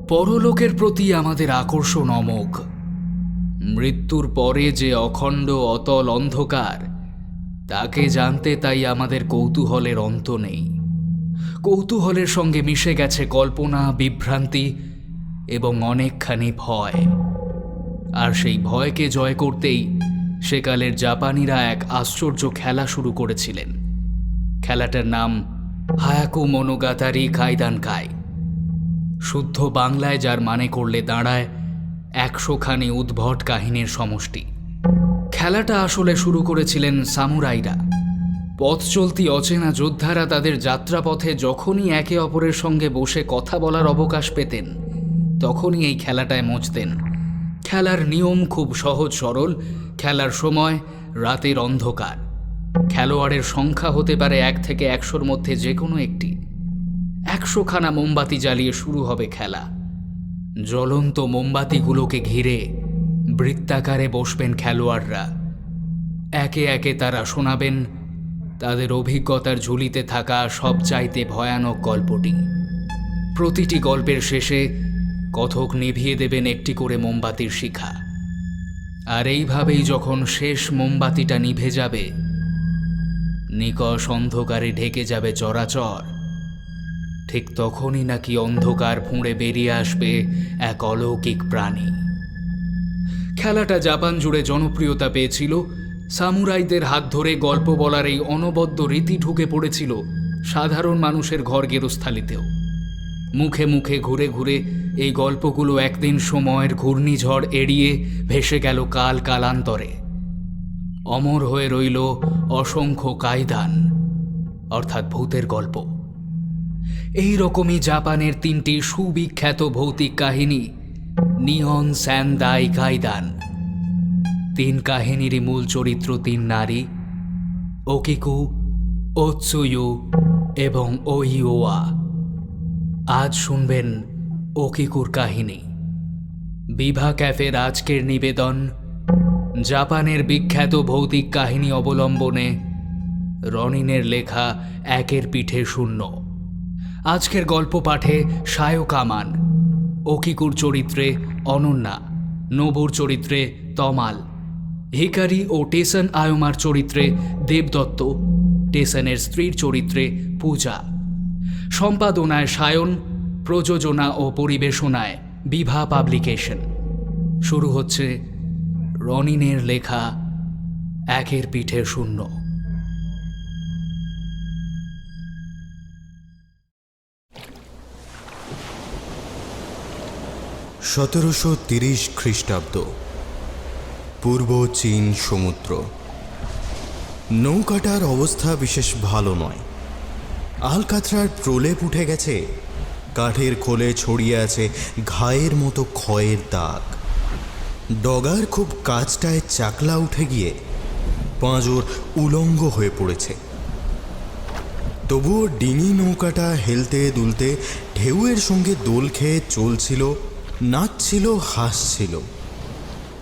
পরলোকের প্রতি আমাদের আকর্ষণ অমোঘ। মৃত্যুর পরে যে অখণ্ড অতল অন্ধকার, তাকে জানতে তাই আমাদের কৌতূহলের অন্ত নেই। কৌতূহলের সঙ্গে মিশে গেছে কল্পনা, বিভ্রান্তি এবং অনেকখানি ভয়। আর সেই ভয়কে জয় করতেই সেকালের জাপানিরা এক আশ্চর্য খেলা শুরু করেছিলেন। খেলাটার নাম হায়াকু মোনোগাতারি কাইদানকাই। শুদ্ধ বাংলায় যার মানে করলে দাঁড়ায় 100খানি উদ্ভট কাহিনীর সমষ্টি। খেলাটা আসলে শুরু করেছিলেন সামুরাইরা। পথ চলতি অচেনা যোদ্ধারা তাদের যাত্রাপথে যখনই একে অপরের সঙ্গে বসে কথা বলার অবকাশ পেতেন, তখনই এই খেলাটায় মজতেন। খেলার নিয়ম খুব সহজ সরল। খেলার সময় রাতের অন্ধকার। খেলোয়াড়ের সংখ্যা হতে পারে 1 থেকে 100-র মধ্যে যে কোনো একটি। 100খানা মোমবাতি জ্বালিয়ে শুরু হবে খেলা। জ্বলন্ত মোমবাতিগুলোকে ঘিরে বৃত্তাকারে বসবেন খেলোয়াড়রা। একে একে তারা শোনাবেন তাদের অভিজ্ঞতার ঝুলিতে থাকা সবচাইতে ভয়ানক গল্পটি। প্রতিটি গল্পের শেষে কথক নিভিয়ে দেবেন একটি করে মোমবাতির শিখা। আর এইভাবেই যখন শেষ মোমবাতিটা নিভে যাবে, নিকষ অন্ধকারে ঢেকে যাবে চরাচর, ঠিক তখনই নাকি অন্ধকার ফুঁড়ে বেরিয়ে আসবে এক অলৌকিক প্রাণী। খেলাটা জাপান জুড়ে জনপ্রিয়তা পেয়েছিল। সামুরাইদের হাত ধরে গল্প বলার এই অনবদ্য রীতি ঢুকে পড়েছিল সাধারণ মানুষের ঘর গেরস্থালিতেও। মুখে মুখে ঘুরে ঘুরে এই গল্পগুলো একদিন সময়ের ঘূর্ণিঝড় এড়িয়ে ভেসে গেল কাল কালান্তরে। অমর হয়ে রইল অসংখ্য কাইদান, অর্থাৎ ভূতের গল্প। এই রকমই জাপানের 3টি সুবিখ্যাত ভৌতিক কাহিনী নিহন স্যানদাই কাইদান। 3 কাহিনীরই মূল চরিত্র 3 নারী, ওকিকু, ওৎসুয়ু এবং ওইওয়া। আজ শুনবেন ওকিকুর কাহিনী। বিভা ক্যাফের আজকের নিবেদন জাপানের বিখ্যাত ভৌতিক কাহিনী অবলম্বনে রনিনের লেখা 1-এর পিঠে 0। আজকের গল্প পাঠে সায়কামান, ওকিকুর চরিত্রে অনন্যা, নোবুর চরিত্রে তমাল, হিকারি ও টেসন আয়োমার চরিত্রে দেবদত্ত, টেসনের স্ত্রীর চরিত্রে পূজা। সম্পাদনায় সায়ন, প্রযোজনা ও পরিবেশনায় বিভা পাবলিকেশন। শুরু হচ্ছে রনিনের লেখা 1-এর পিঠে 0। 1730 খ্রিস্টাব্দ, পূর্ব চীন সমুদ্র। নৌকাটার অবস্থা বিশেষ ভালো নয়। আলকাতরার প্রলেপ উঠে গেছে, কাঠের খোলে ছড়িয়ে আছে ঘায়ের মতো ক্ষয়ের দাগ। ডগার খুব কাছটায় চাকলা উঠে গিয়ে পাঁজর উলঙ্গ হয়ে পড়েছে। তবুও ডিঙি নৌকাটা হেলতে দুলতে ঢেউয়ের সঙ্গে দোল খেয়ে চলছিল, নাচছিল, হাসছিল।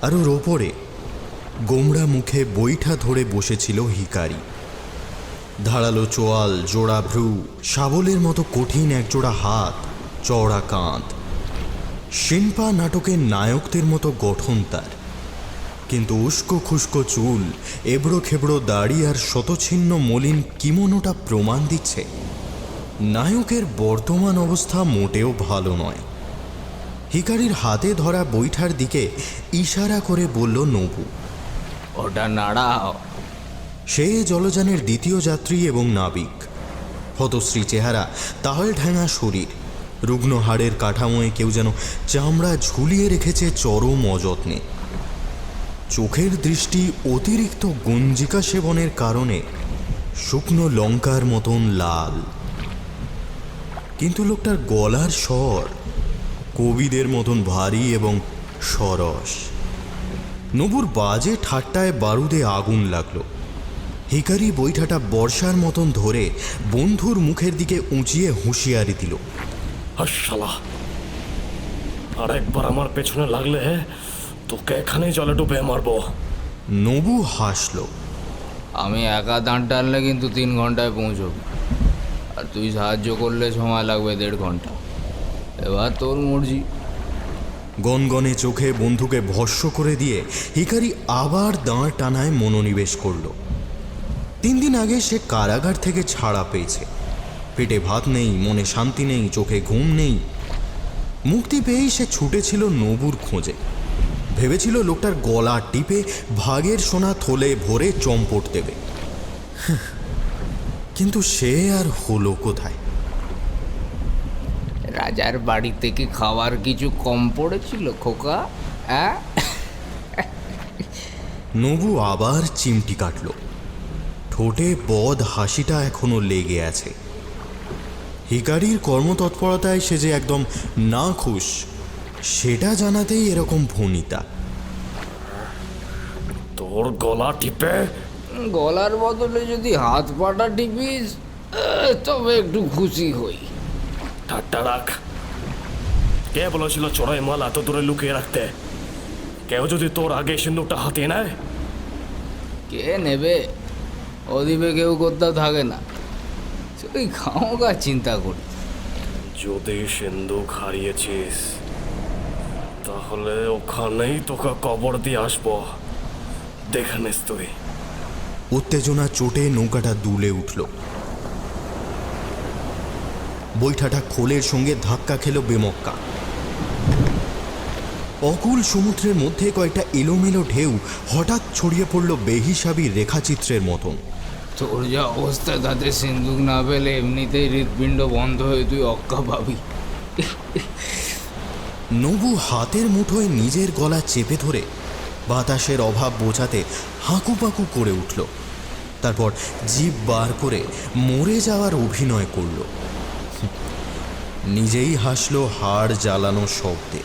আর ওর ওপরে গোমড়া মুখে বৈঠা ধরে বসেছিল হিকারি। ধারালো চোয়াল, জোড়া ভ্রু, শাবলের মতো কঠিন একজোড়া হাত, চওড়া কাঁধ। শিনপা নাটকের নায়কদের মতো গঠন তার, কিন্তু উস্কো খুস্কো চুল, এবড়ো খেবড়ো দাড়ি আর শতছিন্ন মলিন কিমোনোটা প্রমাণ দিচ্ছে নায়কের বর্তমান অবস্থা মোটেও ভালো নয়। হিকারির হাতে ধরা বৈঠার দিকে ইশারা করে বলল নবু, ওটা নাড়াও। সে জলযানের দ্বিতীয় যাত্রী এবং নাবিক। হতশ্রী চেহারা, তাল ঢাঙা শরীর, রুগ্ন হাড়ের কাঠামোয় কেউ যেন চামড়া ঝুলিয়ে রেখেছে চরম অযত্নে। চোখের দৃষ্টি অতিরিক্ত গঞ্জিকা সেবনের কারণে শুকনো লঙ্কার মতন লাল। কিন্তু লোকটার গলার স্বর কবিদের মতন ভারী এবং সরস। নবুর বাজে ঠাট্টায় বারুদে আগুন লাগলো। হিকারি বৈঠাটা বর্ষার মতন ধরে বন্ধুর মুখের দিকে উঁচিয়ে হুঁশিয়ারি দিল। শালা, আর একবার আমার পেছনে লাগলে তোকে এখানেই জলে ডুবে মারবো। নবু হাসল। আমি একা দাঁড় টানলে কিন্তু 3 ঘন্টায় পৌঁছবি, আর তুই সাহায্য করলে সময় লাগবে 1.5 ঘন্টা। এবার তোর মর্জি। গনগনে চোখে বন্ধুকে ভস্ম করে দিয়ে হিকারি আবার দাঁড় টানায় মনোনিবেশ করল। 3 দিন আগে সে কারাগার থেকে ছাড়া পেয়েছে। পেটে ভাত নেই, মনে শান্তি নেই, চোখে ঘুম নেই। মুক্তি পেয়েই সে ছুটেছিল নবুর খোঁজে। ভেবেছিল লোকটার গলা টিপে ভাগের সোনা থলে ভরে চম্পট দেবে, কিন্তু সে আর হলো কোথায়? রাজার বাড়ি থেকে খাবার কিছু কম পড়েছিল খোকা, হ্যাঁ? নবু আবার চিমটি কাটল। ঠোঁটে বদ হাসিটা এখনো লেগে আছে। হিকারির কর্মতৎপরতায় সে যে একদম না খুশ, সেটা জানাতেই এরকম ভনিতা। তোর গলা টিপে? গলার বদলে যদি হাত পাটা টিপিস তবে একটু খুশি হই। ঠাট্টা রাখ। কে বলেছিল চড়াই মাল এত দূরে লুকিয়ে রাখতে? কেউ যদি তোর আগে সিন্দুকটা হাতিয়ে নেয়? কে নেবে? ওদিকে কেউ কোথাও থাকে না, তুই খাওয়া চিন্তা করি। যদি সিন্দুক হারিয়েছিস তাহলে ওখানেই তোকে কবর দিয়ে আসবো, দেখে নিস তুই। উত্তেজনা চোটে নৌকাটা দুলে উঠল। বৈঠাটা খোলের সঙ্গে ধাক্কা খেল বেমক্কা। অকুল সমুদ্রের মধ্যে কয়েকটা এলোমেলো ঢেউ হঠাৎ ছড়িয়ে পড়ল বেহিসাবি রেখাচিত্রের মতন। তোর যা অবস্থা, তাতে সিন্দুক না পেলে এমনিতেই হৃৎপিণ্ড বন্ধ হয়ে তুই অক্কা পাবি। নবু হাতের মুঠোয় নিজের গলা চেপে ধরে বাতাসের অভাব বোঝাতে হাঁকুপাকু করে উঠল। তারপর জিভ বার করে মরে যাওয়ার অভিনয় করল। নিজেই হাসল হাড় জ্বালানো শব্দে।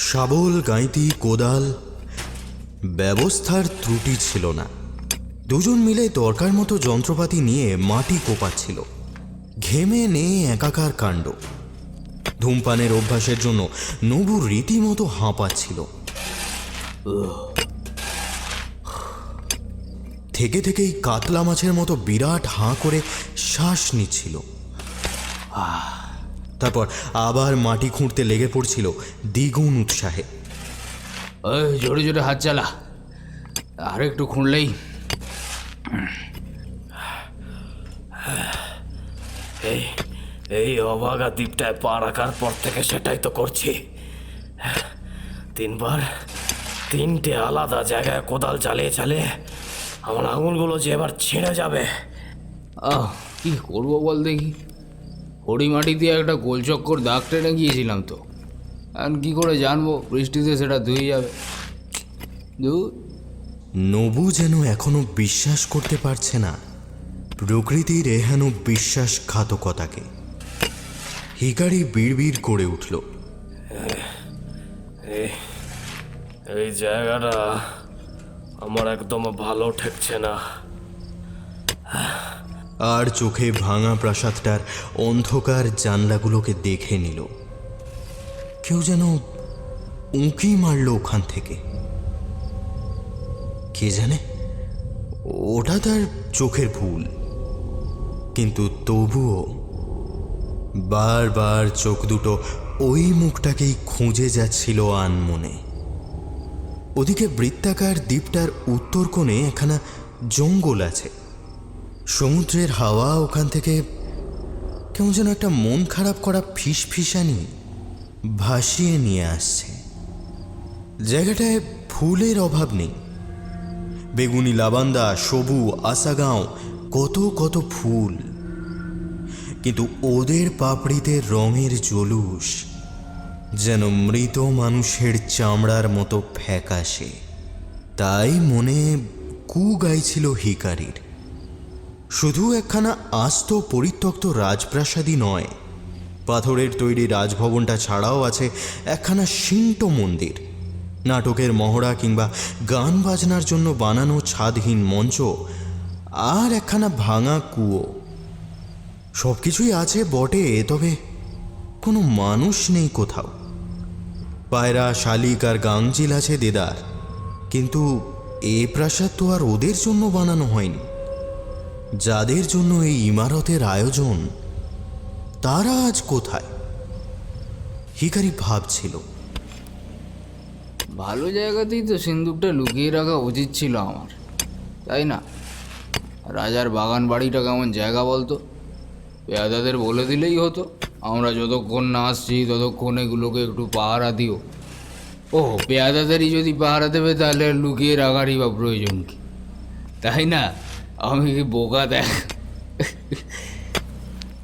শাবল, গাঁইতি, কোদাল, ব্যবস্থার ত্রুটি ছিল না। দুজন মিলে দরকার মতো যন্ত্রপাতি নিয়ে মাটি কোপাচ্ছিল। ঘেমে নেয়ে একাকার কাণ্ড। ধূমপানের অভ্যাসের জন্য নবু রীতিমতো হাঁপাচ্ছিল। থেকে থেকেই কাতলা মাছের মতো বিরাট হাঁ করে শ্বাস নিচ্ছিল। তারপর আবার মাটি খুঁড়তে লেগে পড়ছিল দ্বিগুণ উৎসাহে। ওই জোরে জোরে হাত চালা, আর একটু খুঁড়লেই। এই এই অভাগা দ্বীপটায় পা রাখার পর থেকে সেটাই তো করছি। 3টে আলাদা জায়গায় কোদাল চালিয়ে চালিয়ে আমার আঙুলগুলো যে এবার ছিঁড়ে যাবে। কি করবো বল দেখি? হড়ি মাটি দিয়ে একটা গোলচক্কর দাগ টেনে গিয়েছিলাম তো, আর কি করে জানবো বৃষ্টিতে সেটা ধুয়ে যাবে? নবু যেন এখনো বিশ্বাস করতে পারছে না প্রকৃতির এহেন বিশ্বাসঘাতকতাকে। হিকারি বিড়বিড় করে উঠল। এই জায়গাটা আমার একদম ভালো ঠেকছে না। আর চোখে ভাঙা প্রাসাদটার অন্ধকার জানলাগুলোকে দেখে নিল। কেউ যেন উঁকি মারল ওখান থেকে। কে জানে, ওটা তার চোখের ভুল, কিন্তু তবুও বারবার চোখ দুটো ওই মুখটাকেই খুঁজে যাচ্ছিল আনমনে। ওদিকে বৃত্তাকার দ্বীপটার উত্তর কোণে একখানা জঙ্গল আছে। সমুদ্রের হাওয়া ওখান থেকে কেমন যেন একটা মন খারাপ করা ফিসফিসানি ভাসিয়ে নিয়ে আসছে। জায়গাটায় ফুলের অভাব নেই। বেগুনি, লাবান্দা, সবু, আসাগাঁও, কত কত ফুল, কিন্তু ওদের পাপড়িতে রঙের জলুস যেন মৃত মানুষের চামড়ার মতো ফ্যাকাশে। তাই মনে কু গাইছিল হিকারির। শুধু একখানা আস্ত পরিত্যক্ত রাজপ্রাসাদই নয়, পাথরের তৈরি রাজভবনটা ছাড়াও আছে একখানা শিন্টো মন্দির, নাটকের মহড়া কিংবা গান বাজনার জন্য বানানো ছাদহীন মঞ্চ, আর একখানা ভাঙা কুয়ো। সব কিছুই আছে বটে, তবে কোনো মানুষ নেই কোথাও। পায়রা, শালিক আর গাংচিল আছে দেদার, কিন্তু এ প্রাসাদ তো আর ওদের জন্য বানানো হয়নি। যাদের জন্য এই ইমারতের আয়োজন, তারা আজ কোথায়? হিকারি ভাবছিল। ভালো জায়গাতেই তো সিন্দুকটা লুকিয়ে রাখা উচিত ছিল আমার, তাই না? রাজার বাগান বাড়িটা কেমন জায়গা বলতো? পেয়াদাদের বলে দিলেই হতো, আমরা যতক্ষণ না আসছি ততক্ষণ এগুলোকে একটু পাহারা দিও। ও, পেয়াদাদেরই যদি পাহারা দেবে তাহলে লুকিয়ে রাখারই বা প্রয়োজন কি, তাই না? আমি কি বোকা দেখ?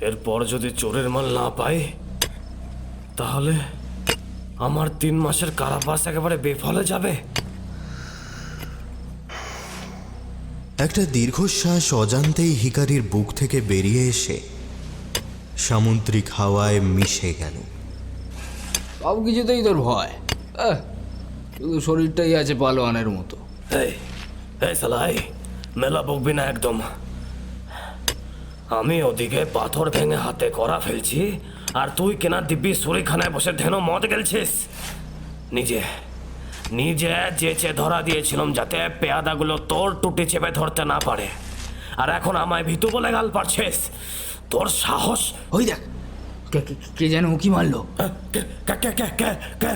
এরপর যদি চোরের মাল না পাই, তাহলে আমার 3 মাসের কারাবাস একেবারে বেফলে যাবে। একটা দীর্ঘশ্বাস অজান্তেই হিকারির বুক থেকে বেরিয়ে এসে সামুদ্রিক হাওয়ায় মিশে গেল। সব কিছুতেই তোর ভয়, শুধু শরীরটাই আছে পালোয়ানের মতো। এই এই সালাই, মেলা বকবি না একদম। আমি ওদিকে পাথর ভেঙে হাতে করা ফেলছি, আর তুই কেনা দিব্যি শরীরখানায় বসে ঢেনো মদ গেলছিস। নিজে নিজে যেচে ধরা দিয়েছিলাম যাতে পেয়াদাগুলো তোর টুটি চেপে ধরতে না পারে, আর এখন আমায় ভীতু বলে গাল পারছিস। তোর সাহস! ওই দেখ, কে যেন উকি মারলো। কে কে কে কে কে কে?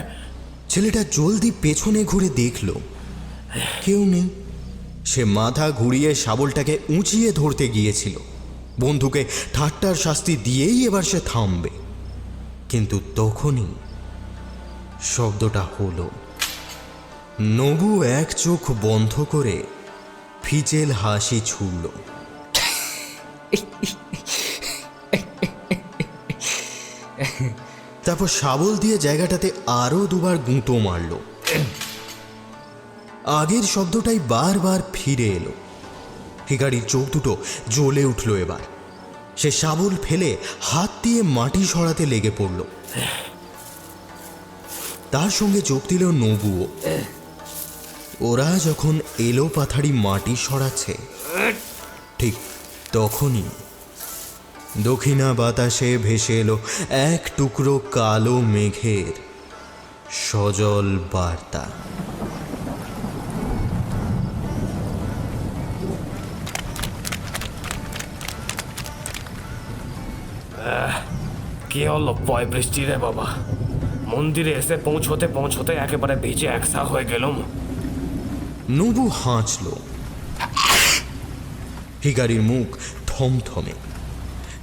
ছেলেটা জলদি পেছনে ঘুরে দেখল কেউ নেই। সে মাথা ঘুরিয়ে শাবলটাকে উঁচিয়ে ধরতে গিয়েছিল, বন্ধুকে ঠাট্টার শাস্তি দিয়েই এবার সে থামবে, কিন্তু তখনই শব্দটা হলো। নবু এক চোখ বন্ধ করে ফিচেল হাসি ছুড়ল। তারপর শাবল দিয়ে জায়গাটাতে আরো 2বার গুঁতো মারল। আগের শব্দটাই বারবার ফিরে এলো। হিকারির চোখ দুটো জ্বলে উঠল। এবার সে শাবল ফেলে হাত দিয়ে মাটি সরাতে লেগে পড়ল। তার সঙ্গে যোগ দিল নবুও। ওরা যখন এলো পাথারি মাটি সরাচ্ছে, ঠিক তখনই দক্ষিণা বাতাসে ভেসে এলো এক টুকরো কালো মেঘের সজল বার্তা। কি হলো পয় বৃষ্টি রে বাবা! মন্দিরে এসে পৌঁছতে পৌঁছতে একেবারে ভিজে একসা হয়ে গেলাম। নবু হাঁচল। হিকারির মুখ থমথমে।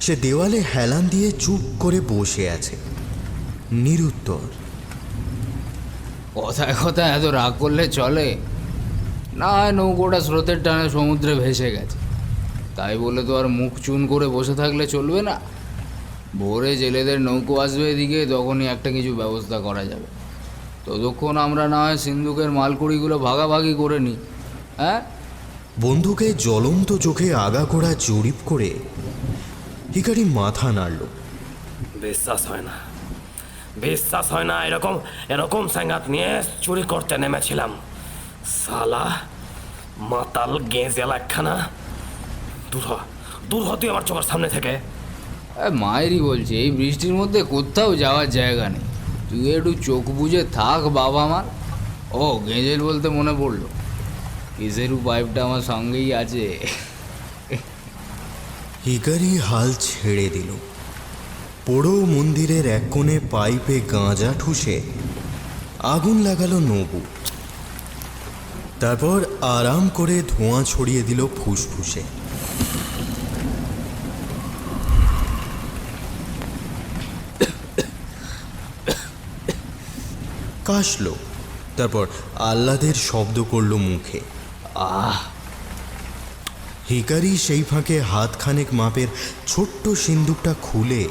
সে দেওয়ালে হেলান দিয়ে চুপ করে বসে আছে, নিরুত্তর। কথায় কথায় এত রাগ করলে চলে? না হয় নৌকোটা স্রোতের টানে সমুদ্রে ভেসে গেছে, তাই বলে তো আর মুখ চুন করে বসে থাকলে চলবে না। ভোরে জেলেদের নৌকো আসবে এদিকে, তখনই একটা কিছু ব্যবস্থা করা যাবে। ততক্ষণ আমরা না হয় সিন্ধুকের মালকুড়িগুলো ভাগাভাগি করে নিই। হ্যাঁ? বন্ধুকে জ্বলন্ত চোখে আগাগোড়া জরিপ করে হিকারি মাথা নাড়ল। বিশ্বাস হয় না, বিশ্বাস হয় না। এরকম এরকম সাঙ্গাত নিয়ে চুরি করতে নেমেছিলাম। সালা মাতাল গেঁজেল একখানা! দূর হ, দূর হ তুই আমার চোখের সামনে থেকে। মায়েরই বলছি, এই বৃষ্টির মধ্যে কোথাও যাওয়ার জায়গা নেই। তুই একটু চোখ বুঝে থাক বাবা আমার। ও, গেঁজেল বলতে মনে পড়লো, কিসেরু পাইপটা আমার সঙ্গেই আছে। হিকারি হাল ছেড়ে দিল। পোড়ো মন্দিরের এক কোণে পাইপে গাঁজা ঠুসে আগুন লাগালো নবু। তারপর আরাম করে ধোঁয়া ছড়িয়ে দিল ফুসফুসে। কাশল, তারপর আহ্লাদের শব্দ করল মুখে। আহ! হিকারি সেই ফাঁকে হাতখানেক মাপের ছোট্ট সিন্দুকটা খুলে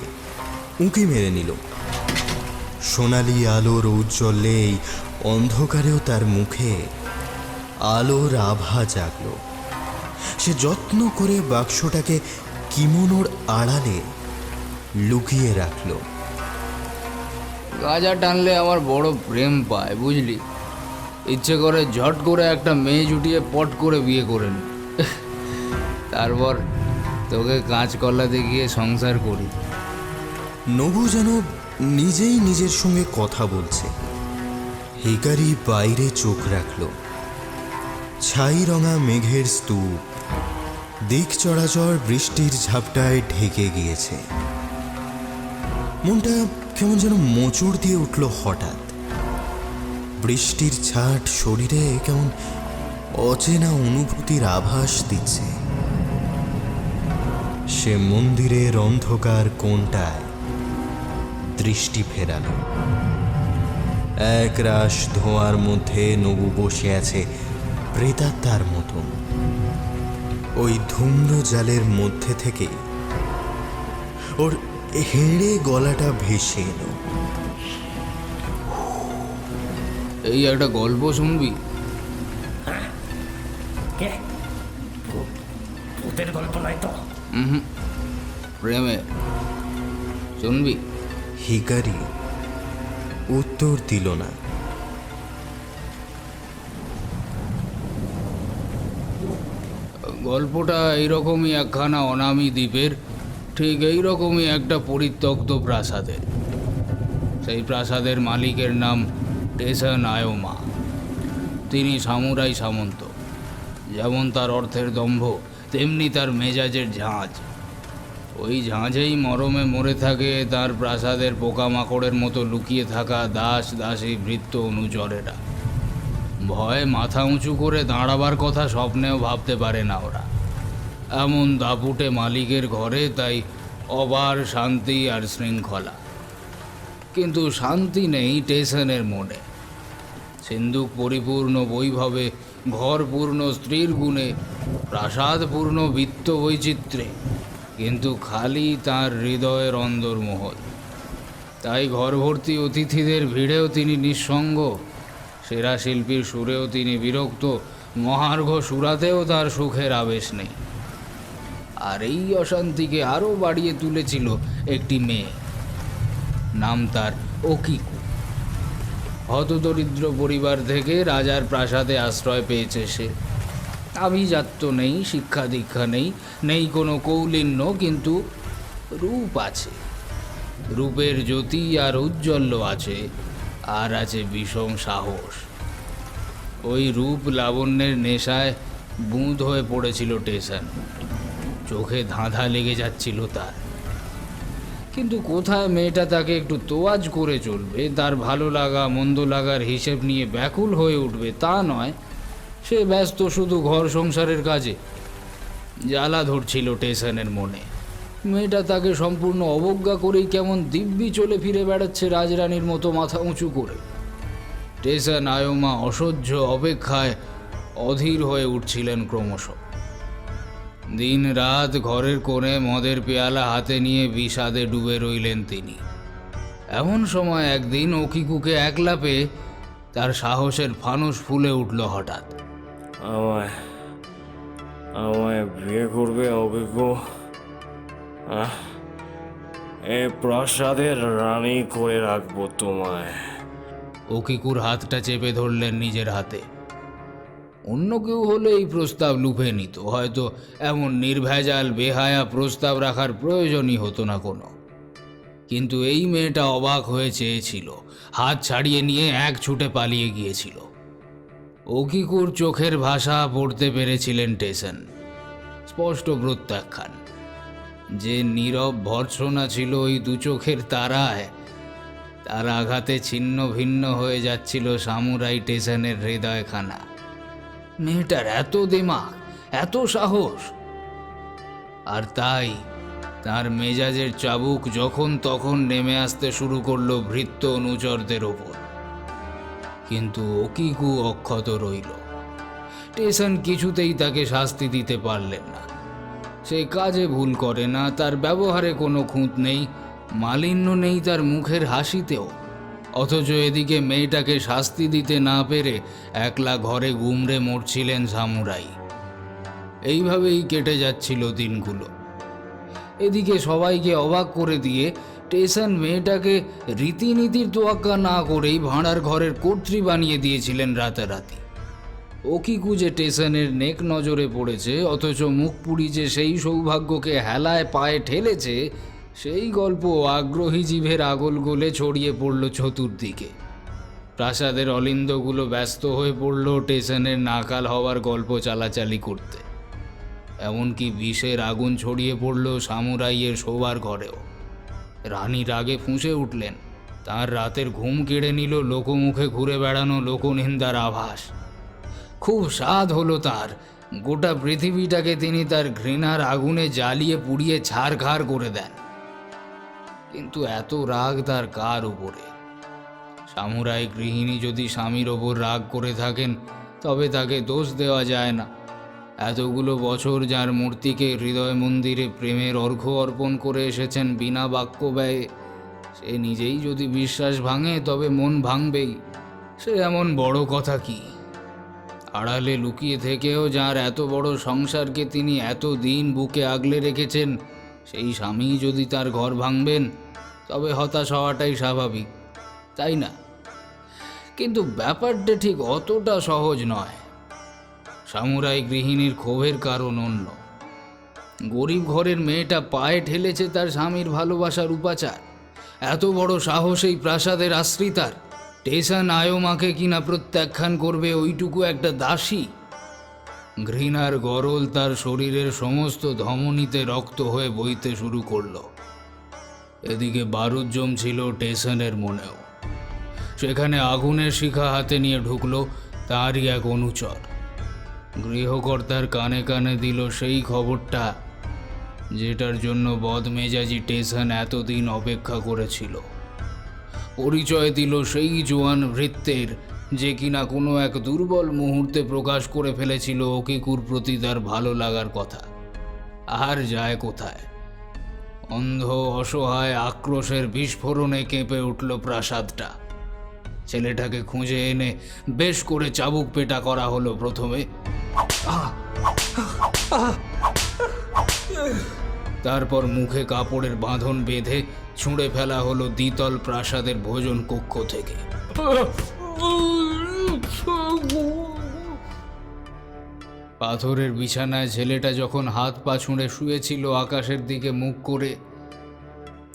উঁকি মেরে নিল। সোনালি আলোর ঔজ্জ্বল্যে এই অন্ধকারেও তার মুখে আলোর আভা জাগল। সে যত্ন করে বাক্সটাকে কিমোনোর আড়ালে লুকিয়ে রাখল। গাঁজা টানলে আমার বড় প্রেম পায়, বুঝলি? ইচ্ছে করে ঝট করে একটা মেয়ে জুটিয়ে পট করে বিয়ে করে নি, তারপর তোকে কাঁচকলা দেখিয়ে সংসার করি। নবু যেন নিজেই নিজের সঙ্গে কথা বলছে। হিকারি বাইরে চোখ রাখল। ছাই রঙা মেঘের স্তূপ, দিক চড়াচড় বৃষ্টির ঝাপটায় ঢেকে গিয়েছে। মনটা কেমন যেন মোচড় দিয়ে উঠল হঠাৎ। বৃষ্টির ছাট শরীরে কেমন অচেনা অনুভূতির আভাস দিচ্ছে। সে মন্দিরের অন্ধকার কোণটায় দৃষ্টি ফেরালো। এক রাশ ধোঁয়ার মধ্যে নবু বসে আছে প্রেতাত্মার মতন। ওই ধূম্র জালের মধ্যে থেকে ওর হেঁড়ে গলাটা ভেসে এলো। এই একটা গল্প শুনবি? কে? ভূতের গল্প নাই তো? প্রেমে শুনবি? হিকারি উত্তর দিল না। গল্পটা এইরকমই একখানা অনামী দ্বীপের ঠিক এইরকমই একটা পরিত্যক্ত প্রাসাদের। সেই প্রাসাদের মালিকের নাম টেসান আয়োমা। তিনি সামুরাই সামন্ত। যেমন তার অর্থের দম্ভ, তেমনি তার মেজাজের ঝাঁজ। ওই ঝাঁঝেই মরমে মরে থাকে তার প্রাসাদের পোকামাকড়ের মতো লুকিয়ে থাকা দাস দাসী ভৃত্য অনুচরেরা। ভয়ে মাথা উঁচু করে দাঁড়াবার কথা স্বপ্নেও ভাবতে পারে না ওরা। এমন দাপুটে মালিকের ঘরে তাই অবার শান্তি আর শৃঙ্খলা। কিন্তু শান্তি নেই টেসনের মনে। সিন্দুক পরিপূর্ণ বৈভবে, ঘর পূর্ণ স্ত্রীর গুণে, প্রাসাদ পূর্ণ বিত্ত বৈচিত্র্যে, কিন্তু খালি তার হৃদয়ের অন্দরমহল। তাই ঘর ভর্তি অতিথিদের ভিড়েও তিনি নিঃসঙ্গ, সেরা শিল্পীর সুরেও তিনি বিরক্ত, মহার্ঘ সুরাতেও তার সুখের আবেশ নেই। আর এই অশান্তিকে আরও বাড়িয়ে তুলেছিল একটি মেয়ে, নাম তার ওকিকু। হতদরিদ্র পরিবার থেকে রাজার প্রাসাদে আশ্রয় পেয়েছে সে। আভিজাত্য নেই, শিক্ষা দীক্ষা নেই, নেই কোনো কৌলিন্য, কিন্তু রূপ আছে। রূপের জ্যোতি আর ঔজ্জ্বল্য আছে, আর আছে বিষম সাহস। ওই রূপ লাবণ্যের নেশায় বুঁদ হয়ে পড়েছিল টেসন। চোখে ধাঁধা লেগে যাচ্ছিল তার। কিন্তু কোথায় মেয়েটা তাকে একটু তোয়াজ করে চলবে, তার ভালো লাগা মন্দ লাগার হিসেব নিয়ে ব্যাকুল হয়ে উঠবে, তা নয়। সে ব্যস্ত শুধু ঘর সংসারের কাজে। জ্বালা ধরছিল টেসনের মনে। মেয়েটা তাকে সম্পূর্ণ অবজ্ঞা করেই কেমন দিব্যি চলে ফিরে বেড়াচ্ছে রাজরানীর মতো মাথা উঁচু করে। টেসন আয়োমা অসহ্য অপেক্ষায় অধীর হয়ে উঠছিলেন ক্রমশ। দিন রাত ঘরের কোণে মদের পেয়ালা হাতে নিয়ে বিষাদে ডুবে রইলেন তিনি। এমন সময় একদিন ওকিকুকে একলা পেয়ে তার সাহসের ফানুস ফুলে উঠল হঠাৎ। আমায় আমায় বিয়ে করবে অভিজ্ঞ? এ প্রাসাদের রানী করে রাখবো তোমায়। ওকিকুর হাতটা চেপে ধরলেন নিজের হাতে। অন্য কেউ হলে এই প্রস্তাব লুফে নিত, হয়তো এমন নির্ভেজাল বেহায়া প্রস্তাব রাখার প্রয়োজনই হতো না কোনো। কিন্তু এই মেয়েটা অবাক হয়ে চেয়েছিল, হাত ছাড়িয়ে নিয়ে এক ছুটে পালিয়ে গিয়েছিল। ওকিকুর চোখের ভাষা পড়তে পেরেছিলেন টেসন। স্পষ্ট প্রত্যাখ্যান। যে নীরব ভর্ৎসনা ছিল ওই দু চোখের তারায়, তার আঘাতে ছিন্ন ভিন্ন হয়ে যাচ্ছিল সামুরাই টেসনের হৃদয়খানা। মেয়েটার এত দিমাগ, এত সাহস, আর তাই তার মেজাজের চাবুক যখন তখন নেমে আসতে শুরু করলো ভৃত্য অনুচরদের ওপর। কিন্তু ওকিকু অক্ষত রইল। টেসন কিছুতেই তাকে শাস্তি দিতে পারলেন না। সে কাজে ভুল করে না, তার ব্যবহারে কোনো খুঁত নেই, মালিন্য নেই তার মুখের হাসিতেও। অথচ এদিকে মেয়েটাকে শাস্তি দিতে না পেরে একলা ঘরে গুমড়ে মরছিলেন সামুরাই। এইভাবেই কেটে যাচ্ছিল দিনগুলো। এদিকে সবাইকে অবাক করে দিয়ে টেসন মেয়েটাকে রীতিনীতির তোয়াক্কা না করেই ভাড়ার ঘরের কর্ত্রী বানিয়ে দিয়েছিলেন রাতারাতি। ওকিকু যে টেসনের নেক নজরে পড়েছে, অথচ মুখ পুড়ি যে সেই সৌভাগ্যকে হেলায় পায়ে ঠেলেছে, সেই গল্প আগ্রহী জিভের আগল গোলে ছড়িয়ে পড়ল চতুর্দিকে। প্রাসাদের অলিন্দগুলো ব্যস্ত হয়ে পড়ল টেসনের নাকাল হওয়ার গল্প চালাচালি করতে। এমনকি বিষের আগুন ছড়িয়ে পড়ল সামুরাইয়ের শোবার ঘরেও। রানী রাগে ফুঁসে উঠলেন। তার রাতের ঘুম কেড়ে নিল লোকমুখে ঘুরে বেড়ানো লোকনিন্দার আভাস। খুব স্বাদ হলো তার। গোটা পৃথিবীটাকে তিনি তার ঘৃণার আগুনে জ্বালিয়ে পুড়িয়ে ছারখার করে দেন। কিন্তু এত রাগ তার কার উপরে? সামুরাই গৃহিণী যদি স্বামীর ওপর রাগ করে থাকেন, তবে তাকে দোষ দেওয়া যায় না। এতগুলো বছর যার মূর্তিকে হৃদয় মন্দিরে প্রেমের অর্ঘ্য অর্পণ করে এসেছেন বিনা বাক্য ব্যয়ে, সে নিজেই যদি বিশ্বাস ভাঙে তবে মন ভাঙবেই। সে এমন বড় কথা কি? আড়ালে লুকিয়ে থেকেও যার এত বড় সংসারকে তিনি এত দিন বুকে আগলে রেখেছেন, সেই স্বামী যদি তার ঘর ভাঙবেন, তবে হতাশ হওয়াটাই স্বাভাবিক, তাই না? কিন্তু ব্যাপারটা ঠিক অতটা সহজ নয়। সামুরাই গৃহিণীর ক্ষোভের কারণ অন্য। গরিব ঘরের মেয়েটা পায়ে ঠেলেছে তার স্বামীর ভালোবাসার উপাচার। এত বড় সাহস এই প্রাসাদের আশ্রিতার! টেসন আয়োমাকে কিনা প্রত্যাখ্যান করবে ওইটুকু একটা দাসী? ঘৃণার গরল তার শরীরের সমস্ত ধমনীতে রক্ত হয়ে বইতে শুরু করলো। এদিকে বারুদ জমছিল টেসনের মনেও। সেখানে আগুনের শিখা হাতে নিয়ে ঢুকলো তারই এক অনুচর। গৃহকর্তার কানে কানে দিল সেই খবরটা যেটার জন্য বদমেজাজি টেসন এতদিন অপেক্ষা করেছিল। পরিচয় দিল সেই জোয়ান ভৃত্যের, যে কিনা কোনো এক দুর্বল মুহূর্তে প্রকাশ করে ফেলেছিল ওকিকুর প্রতি তার ভালো লাগার কথা। আর যায় কোথায়? অন্ধ অসহায় আক্রোশের বিস্ফোরণে কেঁপে উঠল প্রাসাদটা। ছেলেটাকে খুঁজে এনে বেশ করে চাবুক পেটা করা হলো প্রথমে। তারপর মুখে কাপড়ের বাঁধন বেঁধে ছুঁড়ে ফেলা হলো দ্বিতল প্রাসাদের ভোজন কক্ষ থেকে। পাথরের বিছানায় ছেলেটা যখন হাত পা ছুঁড়ে শুয়েছিল আকাশের দিকে মুখ করে,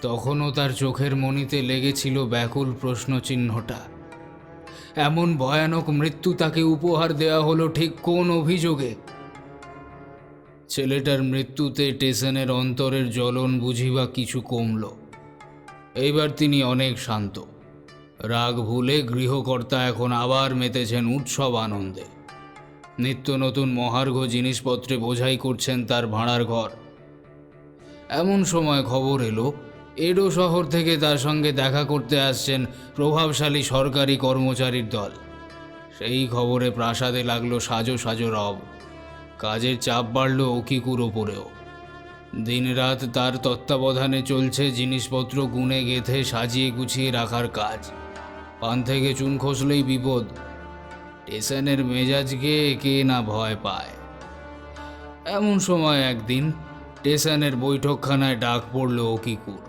তখনও তার চোখের মণিতে লেগেছিল ব্যাকুল প্রশ্নচিহ্নটা। এমন ভয়ানক মৃত্যু তাকে উপহার দেওয়া হলো ঠিক কোন অভিযোগে? ছেলেটার মৃত্যুতে টেসনের অন্তরের জ্বলন বুঝিবা কিছু কমল। এইবার তিনি অনেক শান্ত। রাগ ভুলে গৃহকর্তা এখন আবার মেতেছেন উৎসব আনন্দে। নিত্য নতুন মহার্ঘ জিনিসপত্রে বোঝাই করছেন তার ভাড়ার ঘর। এমন সময় খবর এলো এডো শহর থেকে তার সঙ্গে দেখা করতে আসছেন প্রভাবশালী সরকারি কর্মচারীর দল। সেই খবরে প্রাসাদে লাগলো সাজো সাজো রব। কাজের চাপ বাড়ল ওকিকুর ওপরেও। দিনরাত তার তত্ত্বাবধানে চলছে জিনিসপত্র গুনে গেঁথে সাজিয়ে গুছিয়ে রাখার কাজ। পান থেকে চুন খসলেই বিপদ। টেসনের মেজাজকে কে না ভয় পায়। এমন সময় একদিন টেসনের বৈঠকখানায় ডাক পড়ল ওকিকুর।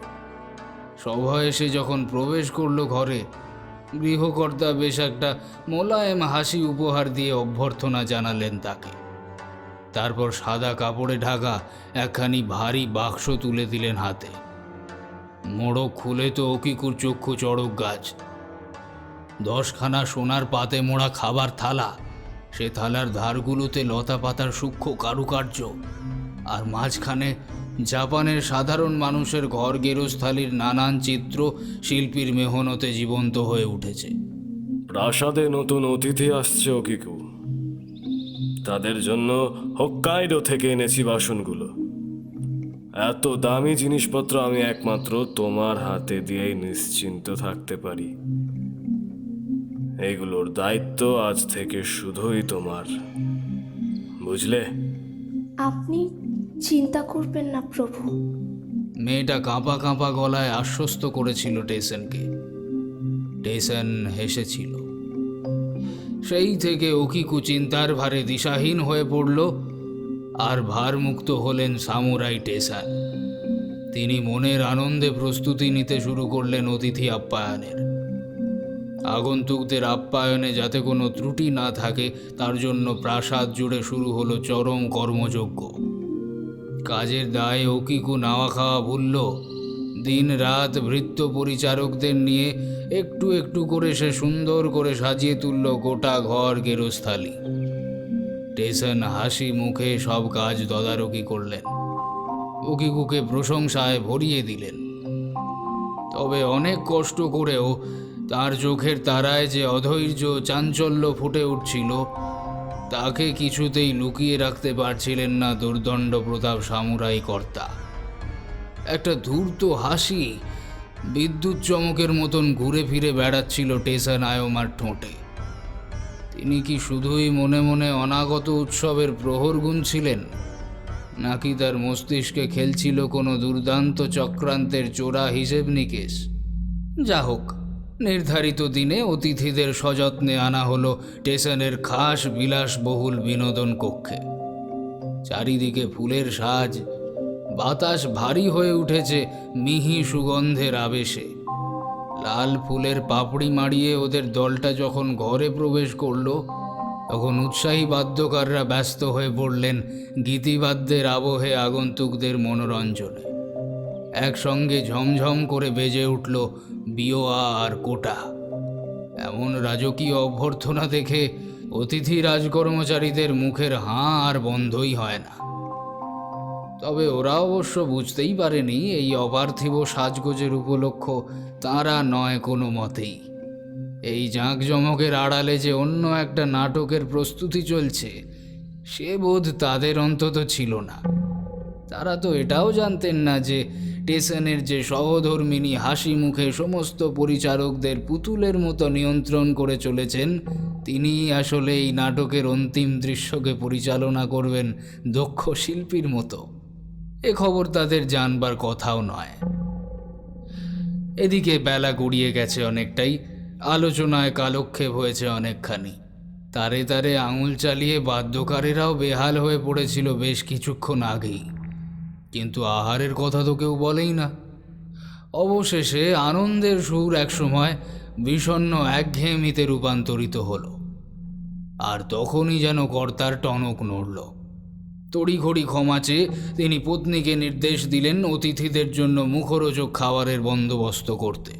সভা এসে যখন প্রবেশ করলো ঘরে, গৃহকর্তা বেশ একটা মোলায়েম হাসি উপহার দিয়ে অভ্যর্থনা জানালেন তাকে। তারপর সাদা কাপড়ে ঢাকা একখানি ভারী বাক্স তুলে দিলেন হাতে। মোড়ক খুলে তো ওকিকুর চক্ষু চড়ক গাছ। 10খানা সোনার পাতে মোড়া খাবার থালা, সে থালার ধারগুলোতে লতা পাতার সূক্ষ্ম কারুকার্য, আর মাঝখানে জাপানের সাধারণ মানুষের ঘর গেরস্থালির নানান চিত্র শিল্পীর মেহনতে জীবন্ত হয়ে উঠেছে। প্রাসাদে নতুন অতিথি আসছে ওকিকু। তাদের জন্য হোক্কাইডো থেকে এনেছি বাসনগুলো। এত দামি জিনিসপত্র আমি একমাত্র তোমার হাতে দিয়েই নিশ্চিন্ত থাকতে পারি। এগুলোর দায়িত্ব আজ থেকে শুধুই তোমার, বুঝলে? আপনি চিন্তা করবেন না প্রভু। মেয়েটা কাঁপা কাঁপা গলায় আশ্বস্ত করেছিল টেসনকে। টেসন হেসেছিল। সেই থেকে ওকিকু চিন্তার ভারে দিশাহীন হয়ে পড়ল আর ভারমুক্ত হলেন সামুরাই টেসান। তিনি মনের আনন্দে প্রস্তুতি নিতে শুরু করলেন অতিথি আপ্যায়নের। আগন্তুকদের আপ্যায়নে যাতে কোনো ত্রুটি না থাকে তার জন্য প্রাসাদ জুড়ে শুরু হলো চরম কর্মযজ্ঞ। কাজের দায়ে ওকিকু নাওয়া খাওয়া ভুলল। দিন রাত ভৃত্য পরিচারকদের নিয়ে একটু একটু করে সে সুন্দর করে সাজিয়ে তুলল গোটা ঘর গেরস্থালি। টেসন হাসি মুখে সব কাজ তদারকি করলেন, ওকিকুকে প্রশংসায় ভরিয়ে দিলেন। তবে অনেক কষ্ট করেও তার চোখের তারায় যে অধৈর্য চাঞ্চল্য ফুটে উঠছিল তাকে কিছুতেই লুকিয়ে রাখতে পারছিলেন না দুর্দণ্ড প্রতাপ সামুরাই কর্তা। একটা ধূর্ত হাসি বিদ্যুৎ চমকের মতন ঘুরে ফিরে বেড়াচ্ছিল টেসন আয়োমার ঠোঁটে। তিনি কি শুধুই মনে মনে অনাগত উৎসবের প্রহর গুনছিলেন, নাকি তার মস্তিষ্কে খেলছিল কোনো দুর্দান্ত চক্রান্তের চোরা হিসেব নিকেশ? যা হোক, নির্ধারিত দিনে অতিথিদের সযত্নে আনা হলো টেসনের খাস বিলাসবহুল বিনোদন কক্ষে। চারিদিকে ফুলের সাজ, বাতাস ভারী হয়ে উঠেছে মিহি সুগন্ধের আবেশে। লাল ফুলের পাপড়ি মাড়িয়ে ওদের দলটা যখন ঘরে প্রবেশ করলো তখন উৎসাহী বাদ্যকাররা ব্যস্ত হয়ে পড়লেন গীতিবাদ্যের আবহে আগন্তুকদের মনোরঞ্জনে। একসঙ্গে ঝমঝম করে বেজে উঠল বিওয়া আর কোটা। এমন রাজকীয় অভ্যর্থনা দেখে অতিথি রাজকর্মচারীদের মুখের হাঁ আর বন্ধই হয় না। তবে ওরা অবশ্য বুঝতেই পারেনি এই অপার্থিব সাজগোজের উপলক্ষ তারা নয় কোনো মতেই। এই জাঁকজমকের আড়ালে যে অন্য একটা নাটকের প্রস্তুতি চলছে সে বোধ তাদের অন্তত ছিল না। তারা তো এটাও জানতেন না যে টেসনের যে সহধর্মিনী হাসি মুখে সমস্ত পরিচারকদের পুতুলের মতো নিয়ন্ত্রণ করে চলেছেন তিনিই আসলে এই নাটকের অন্তিম দৃশ্যকে পরিচালনা করবেন দক্ষ শিল্পীর মতো। এ খবর তাদের জানবার কথাও নয়। এদিকে বেলা গড়িয়ে গেছে অনেকটাই, আলোচনায় কালক্ষেপ হয়েছে অনেকখানি। তারে তারে আঙুল চালিয়ে বাদ্যকারেরাও বেহাল হয়ে পড়েছিল বেশ কিছুক্ষণ আগেই, কিন্তু আহারের কথা তো কেউ বলেই না। অবশেষে আনন্দের সুর একসময় বিষণ্ণ একঘেয়েমিতে রূপান্তরিত হলো। আর তখনই যেন কর্তার টনক নড়ল। তড়িঘড়ি ক্ষমা চেয়ে তিনি পত্নীকে নির্দেশ দিলেন অতিথিদের জন্য মুখরোচক খাবারের বন্দোবস্ত করতে।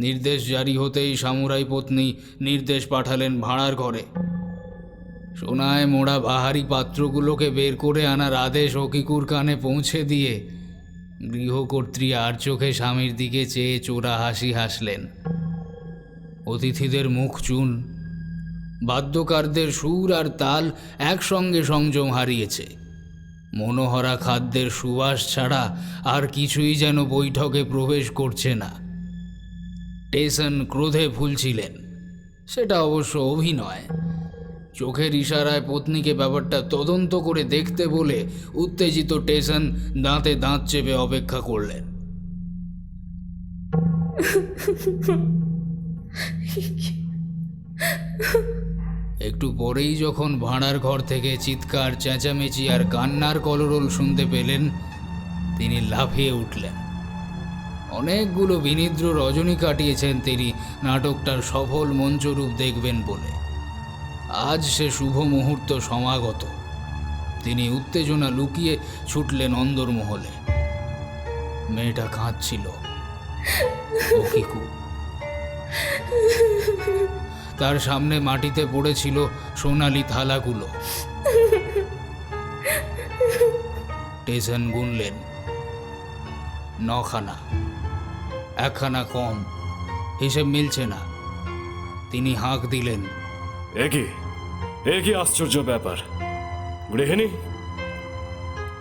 নির্দেশ জারি হতেই সামুরাই পত্নী নির্দেশ পাঠালেন ভাঁড়ার ঘরে। সোনায় মোড়া বাহারি পাত্রগুলোকে বের করে আনার আদেশ ওকিকুর কানে পৌঁছে দিয়ে গৃহকর্ত্রী আর চোখে স্বামীর দিকে চেয়ে চোরা হাসি হাসলেন। অতিথিদের মুখ চুন, বাদ্যকারদের সুর আর তাল একসঙ্গে সংযম হারিয়েছে। মনোহরা খাদ্যের সুবাস ছাড়া আর কিছুই যেন বৈঠকে প্রবেশ করছে না। টেসন ক্রোধে ফুলছিলেন, সেটা অবশ্য অভিনয়। চোখের ইশারায় পত্নীকে ব্যাপারটা তদন্ত করে দেখতে বলে উত্তেজিত টেসন দাঁতে দাঁত চেপে অপেক্ষা করলেন। একটু পরেই যখন ভাঁড়ার ঘর থেকে চিৎকার, চেঁচামেচি আর কান্নার কলরোল শুনতে পেলেন তিনি লাফিয়ে উঠলেন। অনেকগুলো বিনিদ্র রজনী কাটিয়েছেন তিনি নাটকটার সফল মঞ্চরূপ দেখবেন বলে। আজ সে শুভ মুহূর্ত সমাগত। তিনি উত্তেজনা লুকিয়ে ছুটলেন অন্দরমহলে। মেয়েটা কাঁদছিল, ওকিকু। তার সামনে মাটিতে পড়েছিল সোনালি থালাগুলো। টেসন গুনলেন 9খানা, 1খানা কম, হিসেব মিলছে না। তিনি হাঁক দিলেন, একই আশ্চর্য ব্যাপার গৃহিণী,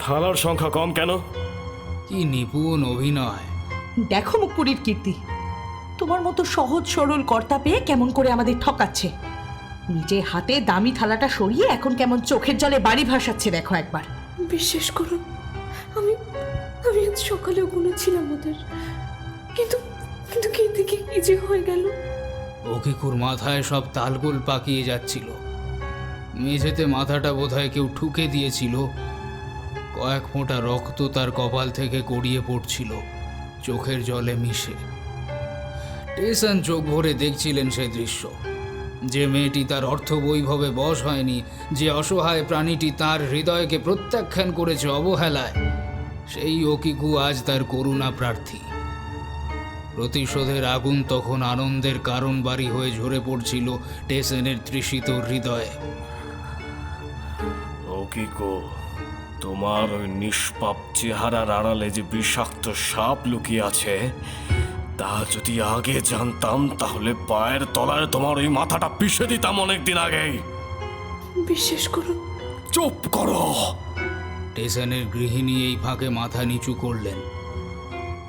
থালার সংখ্যা কম কেন? কি নিপুণ অভিনয়! দেখো মুকুরির কীর্তি, তোমার মতো সহজ সরল কর্তা পেয়ে কেমন করে আমাদের ঠকাচ্ছে। নিজে হাতে দামি থালাটা সরিয়ে এখন কেমন চোখের জলে বাড়ি ভাসাচ্ছে দেখো একবার। বিশ্বাস করুন, আমি আমি আজ সকালেও গুনেছিলাম ওদের, কিন্তু কিন্তু কি থেকে কি যে হয়ে গেল। ওকিকুর মাথায় সব তালগোল পাকিয়ে যাচ্ছিল। মেঝেতে মাথাটা বোধহয় কেউ ঠুকে দিয়েছিল। কয়েক ফোঁটা রক্ত তার কপাল থেকে গড়িয়ে পড়ছিল চোখের জলে মিশে। টেসন চোখ ভরে দেখছিলেন সে দৃশ্য। যে মেয়েটি তার অর্থ বৈভবে বশ হয়নি, যে অসহায় প্রাণীটি তার হৃদয়কে প্রত্যাখ্যান করেছে অবহেলায়, সেই ওকিকু আজ তার করুণা প্রার্থী। প্রতিশোধের আগুন তখন আনন্দের কারণ বাড়ি হয়ে ঝরে পড়ছিল টেসনের তৃষিত হৃদয়ে। ওকিকো, তোমার ওই নিষ্পাপ চেহারার আড়ালে যে বিষাক্ত সাপ লুকিয়ে আছে, তা যদি আগে জানতাম তাহলে পায়ের তলায় তোমার ওই মাথাটা পিষে দিতাম অনেকদিন আগেই। বিশ্বাস করুন। চুপ করো। টেসনের গৃহিণী এই ফাঁকে মাথা নিচু করলেন।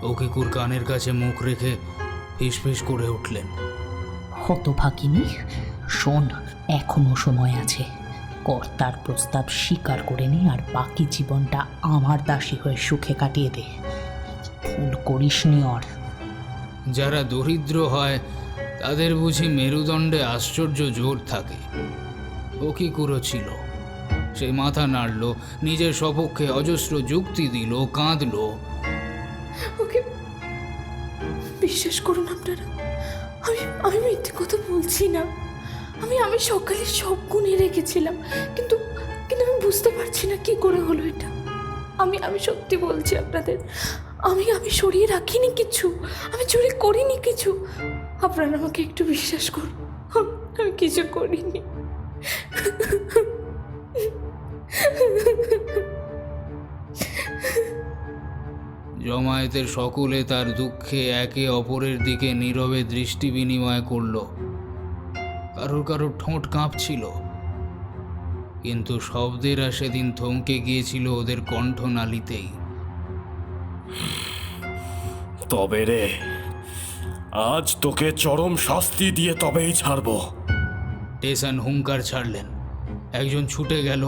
ওকিকুর কানের কাছে মুখ রেখে ফিসফিস করে উঠলেন, হতভাগিনী, শোন, এখনো সময় আছে। কর্তার প্রস্তাব স্বীকার করে নি আর বাকি জীবনটা আমার দাসী হয়ে সুখে কাটিয়ে দে। ভুল করিস নি। আর যারা দরিদ্র হয় তাদের বুঝি মেরুদণ্ডে আশ্চর্য জোর থাকে। ওকিকুরও ছিল। সে মাথা নাড়ল, নিজের সপক্ষে অজস্র যুক্তি দিল, কাঁদল। ওকে বিশ্বাস করুন আপনারা, আমি আমি মিথ্যে কথা বলছি না। আমি সকালে সব গুণে রেখেছিলাম, কিন্তু কিন্তু আমি বুঝতে পারছি না কি করে হলো এটা। আমি সত্যি বলছি আপনাদের, আমি সরিয়ে রাখিনি কিছু, আমি চুরি করিনি কিছু। আপনারা আমাকে একটু বিশ্বাস করুন, আমি কিছু করিনি। জমায়েতের সকলে তার দুঃখে একে অপরের দিকে নীরবে দৃষ্টি বিনিময় করল। কারোর কারোর ঠোঁট কাঁপছিল, কিন্তু শব্দেরা সেদিন থমকে গিয়েছিল ওদের কণ্ঠনালীতেই। তবে রে, আজ তোকে চরম শাস্তি দিয়ে তবেই ছাড়বো। টেসন হুঙ্কার ছাড়লেন। একজন ছুটে গেল,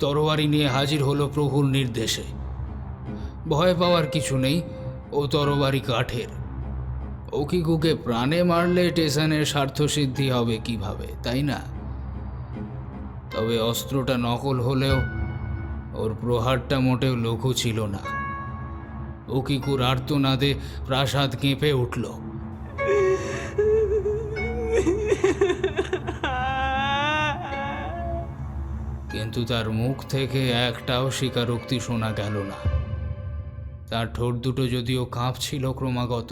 তরবারি নিয়ে হাজির হলো প্রভুর নির্দেশে। ভয় পাওয়ার কিছু নেই, ও তরবারি কাঠের। ওকিকুকে প্রাণে মারলে টেসনের স্বার্থসিদ্ধি হবে কিভাবে, তাই না? তবে অস্ত্রটা নকল হলেও ওর প্রহারটা মোটেও লঘু ছিল না। ওকিকুর আর্তনাদে প্রাসাদ কেঁপে উঠল। কিন্তু তার মুখ থেকে একটাও স্বীকারোক্তি শোনা গেল না। তার ঠোঁট দুটো যদিও কাঁপছিল ক্রমাগত,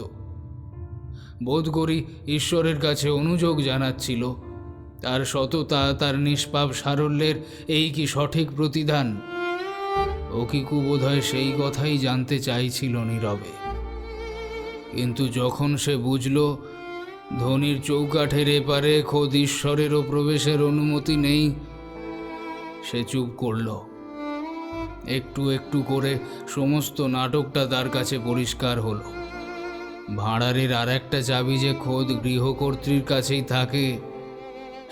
বোধ করি ঈশ্বরের কাছে অনুযোগ জানাচ্ছিল। তার সততা, তার নিষ্পাপ সারল্যের এই কি সঠিক প্রতিদান? ওকিকু বোধহয় সেই কথাই জানতে চাইছিল নীরবে। কিন্তু যখন সে বুঝল ধনির চৌকাঠের এপারে খোদ ঈশ্বরেরও প্রবেশের অনুমতি নেই, সে চুপ করল। একটু একটু করে সমস্ত নাটকটা তার কাছে পরিষ্কার হলো। ভাঁড়ারের আর একটা চাবি যে খোদ গৃহকর্ত্রীর কাছেই থাকে,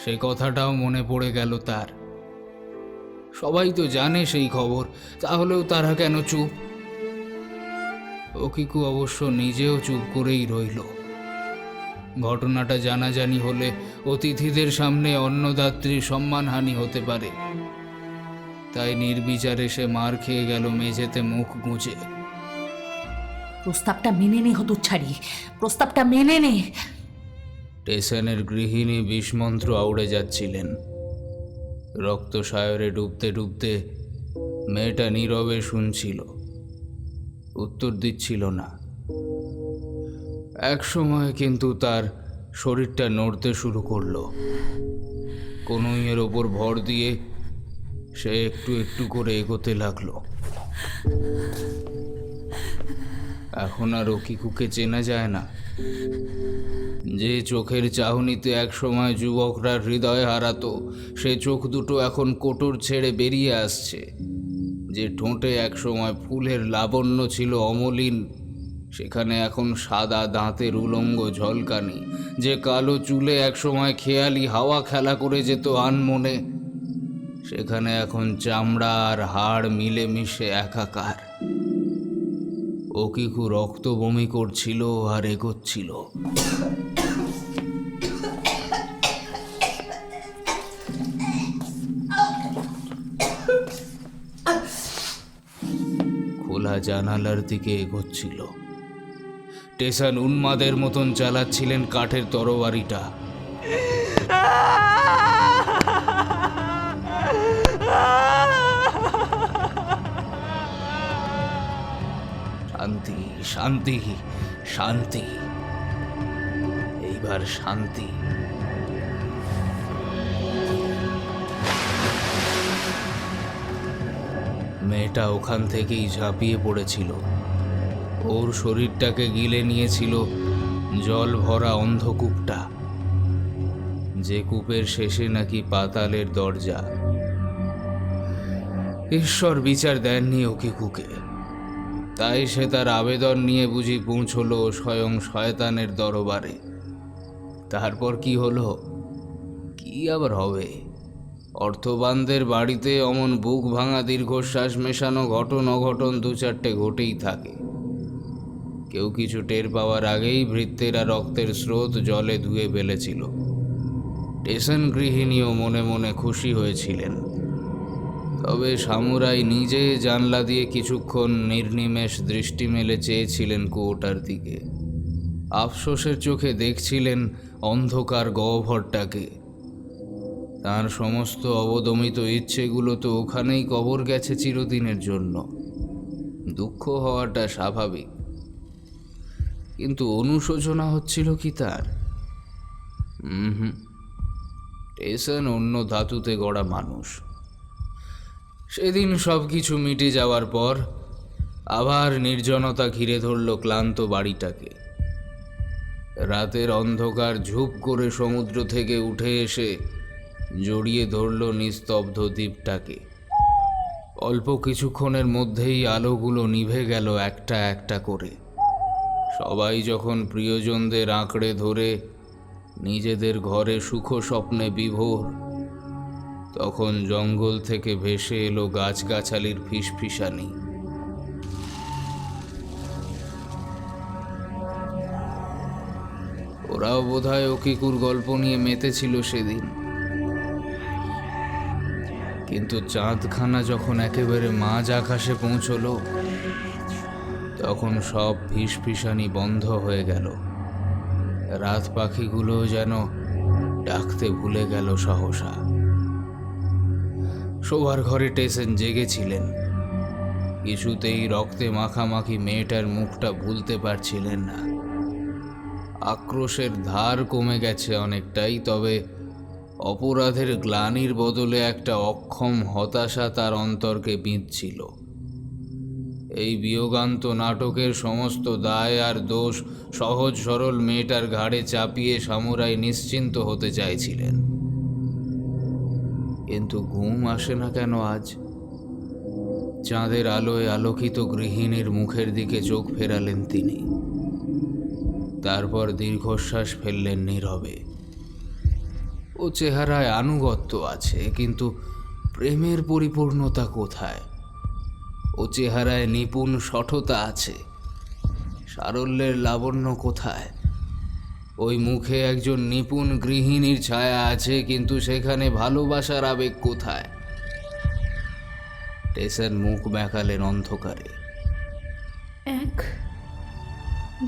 সে কথাটাও মনে পড়ে গেল তার। সবাই তো জানে সেই খবর, তাহলেও তারা কেন চুপ? ওকিকু অবশ্য নিজেও চুপ করেই রইল। ঘটনাটা জানাজানি হলে অতিথিদের সামনে অন্নদাত্রীর সম্মানহানি হতে পারে, তাই নির্বিচারে সে মার খেয়ে গেল মেঝেতে মুখ গুঁজে। প্রস্তাবটা মেনে নে হতচ্ছাড়ি, প্রস্তাবটা মেনে নে। টেসনের গৃহিণী বিষমন্ত্র আউড়ে যাচ্ছিলেন। রক্তসায়রে ডুবতে ডুবতে মেয়েটা নীরবে শুনছিল, উত্তর দিচ্ছিল না। এক সময় কিন্তু তার শরীরটা নড়তে শুরু করলো। কনুইয়ের ওপর ভর দিয়ে সে একটু একটু করে এগোতে লাগলো। এখন আর ওকিকুকে চেনা যায় না। যে চোখের চাহনিতে একসময় যুবকরা হৃদয় হারাতো, সে চোখ দুটো এখন কোটর ছেড়ে বেরিয়ে আসছে। যে ঠোঁটে একসময় ফুলের লাবণ্য ছিল অমলিন, সেখানে এখন সাদা দাঁতের উলঙ্গ ঝলকানি। যে কালো চুলে একসময় খেয়ালি হাওয়া খেলা করে যেত আনমনে, সেখানে এখন চামড়া আর হাড় মিলেমিশে একাকার। ওকিকু রক্ত বমি করছিল আর এগোচ্ছিল। খোলা জানালার দিকে এগোচ্ছিল। টেসান উন্মাদের মতন চালাচ্ছিলেন কাঠের তরবারিটা। শান্তি, শান্তি, শান্তি, এইবার শান্তি। মেয়েটা ওখান থেকেই ঝাঁপিয়ে পড়েছিল। ওর শরীরটাকে গিলে নিয়েছিল জল ভরা অন্ধকূপটা, যে কূপের শেষে নাকি পাতালের দরজা। ঈশ্বর বিচার দেননি ওকিকুকে, তাই সে তার আবেদন নিয়ে বুঝি পৌঁছলো স্বয়ং শয়তানের দরবারে। তারপর কি হলো, কি আবার হবে? অর্থবানদের বাড়িতে অমন বুক ভাঙা দীর্ঘশ্বাস মেশানো ঘটন অঘটন দু চারটে ঘটেই থাকে। কেউ কিছু টের পাওয়ার আগেই ভৃত্যেরা রক্তের স্রোত জলে ধুয়ে ফেলেছিল। টেসন গৃহিণীও মনে মনে খুশি হয়েছিলেন। তবে সামুরাই নিজে জানলা দিয়ে কিছুক্ষণ নির্নিমেষ দৃষ্টি মেলে চেয়েছিলেন কুয়োটার দিকে। আফসোসের চোখে দেখছিলেন অন্ধকার গহ্বরটাকে। তার সমস্ত অবদমিত ইচ্ছেগুলো তো ওখানেই কবর গেছে চিরদিনের জন্য। দুঃখ হওয়াটা স্বাভাবিক, কিন্তু অনুশোচনা হচ্ছিল কি তার? টেসন অন্য ধাতুতে গড়া মানুষ। সেদিন সব কিছু মিটে যাওয়ার পর আবার নির্জনতা ঘিরে ধরল ক্লান্ত বাড়িটাকে। রাতের অন্ধকার ঝুপ করে সমুদ্র থেকে উঠে এসে জড়িয়ে ধরল নিস্তব্ধ দ্বীপটাকে। অল্প কিছুক্ষণের মধ্যেই আলোগুলো নিভে গেল একটা একটা করে। সবাই যখন প্রিয়জনদের আঁকড়ে ধরে নিজেদের ঘরে সুখ স্বপ্নে বিভোর, তখন জঙ্গল থেকে ভেসে এলো গাছগাছালির ফিসফিসানি। ওরাও বোধহয় ওকিকুর গল্প নিয়ে মেতেছিল সেদিন। কিন্তু চাঁদখানা যখন একেবারে মাঝ আকাশে পৌঁছলো, তখন সব ফিসফিসানি বন্ধ হয়ে গেল। রাত পাখিগুলো যেন ডাকতে ভুলে গেল সহসা। শোবার ঘরে টেসন জেগেছিলেন। কিছুতেই রক্তে মাখামাখি মেয়েটার মুখটা ভুলতে পারছিলেন না। আক্রোশের ধার কমে গেছে অনেকটাই, তবে অপরাধের গ্লানির বদলে একটা অক্ষম হতাশা তার অন্তরকে বিঁধছিল। এই বিয়োগান্ত নাটকের সমস্ত দায় আর দোষ সহজ সরল মেয়েটার ঘাড়ে চাপিয়ে সামুরাই নিশ্চিন্ত হতে চাইছিলেন। কিন্তু ঘুম আসে না কেন আজ? চাঁদের আলোয় আলোকিত গৃহিণীর মুখের দিকে চোখ ফেরালেন তিনি। তারপর দীর্ঘশ্বাস ফেললেন নীরবে। ও চেহারায় আনুগত্য আছে, কিন্তু প্রেমের পরিপূর্ণতা কোথায়? ও চেহারায় নিপুণ সঠতা আছে, সারল্যের লাবণ্য কোথায়? ওই মুখে একজন নিপুণ গৃহিণীর ছায়া আছে, কিন্তু সেখানে ভালোবাসার আবেগ কোথায়? টেসন মুখ বেঁকালেন অন্ধকারে। 1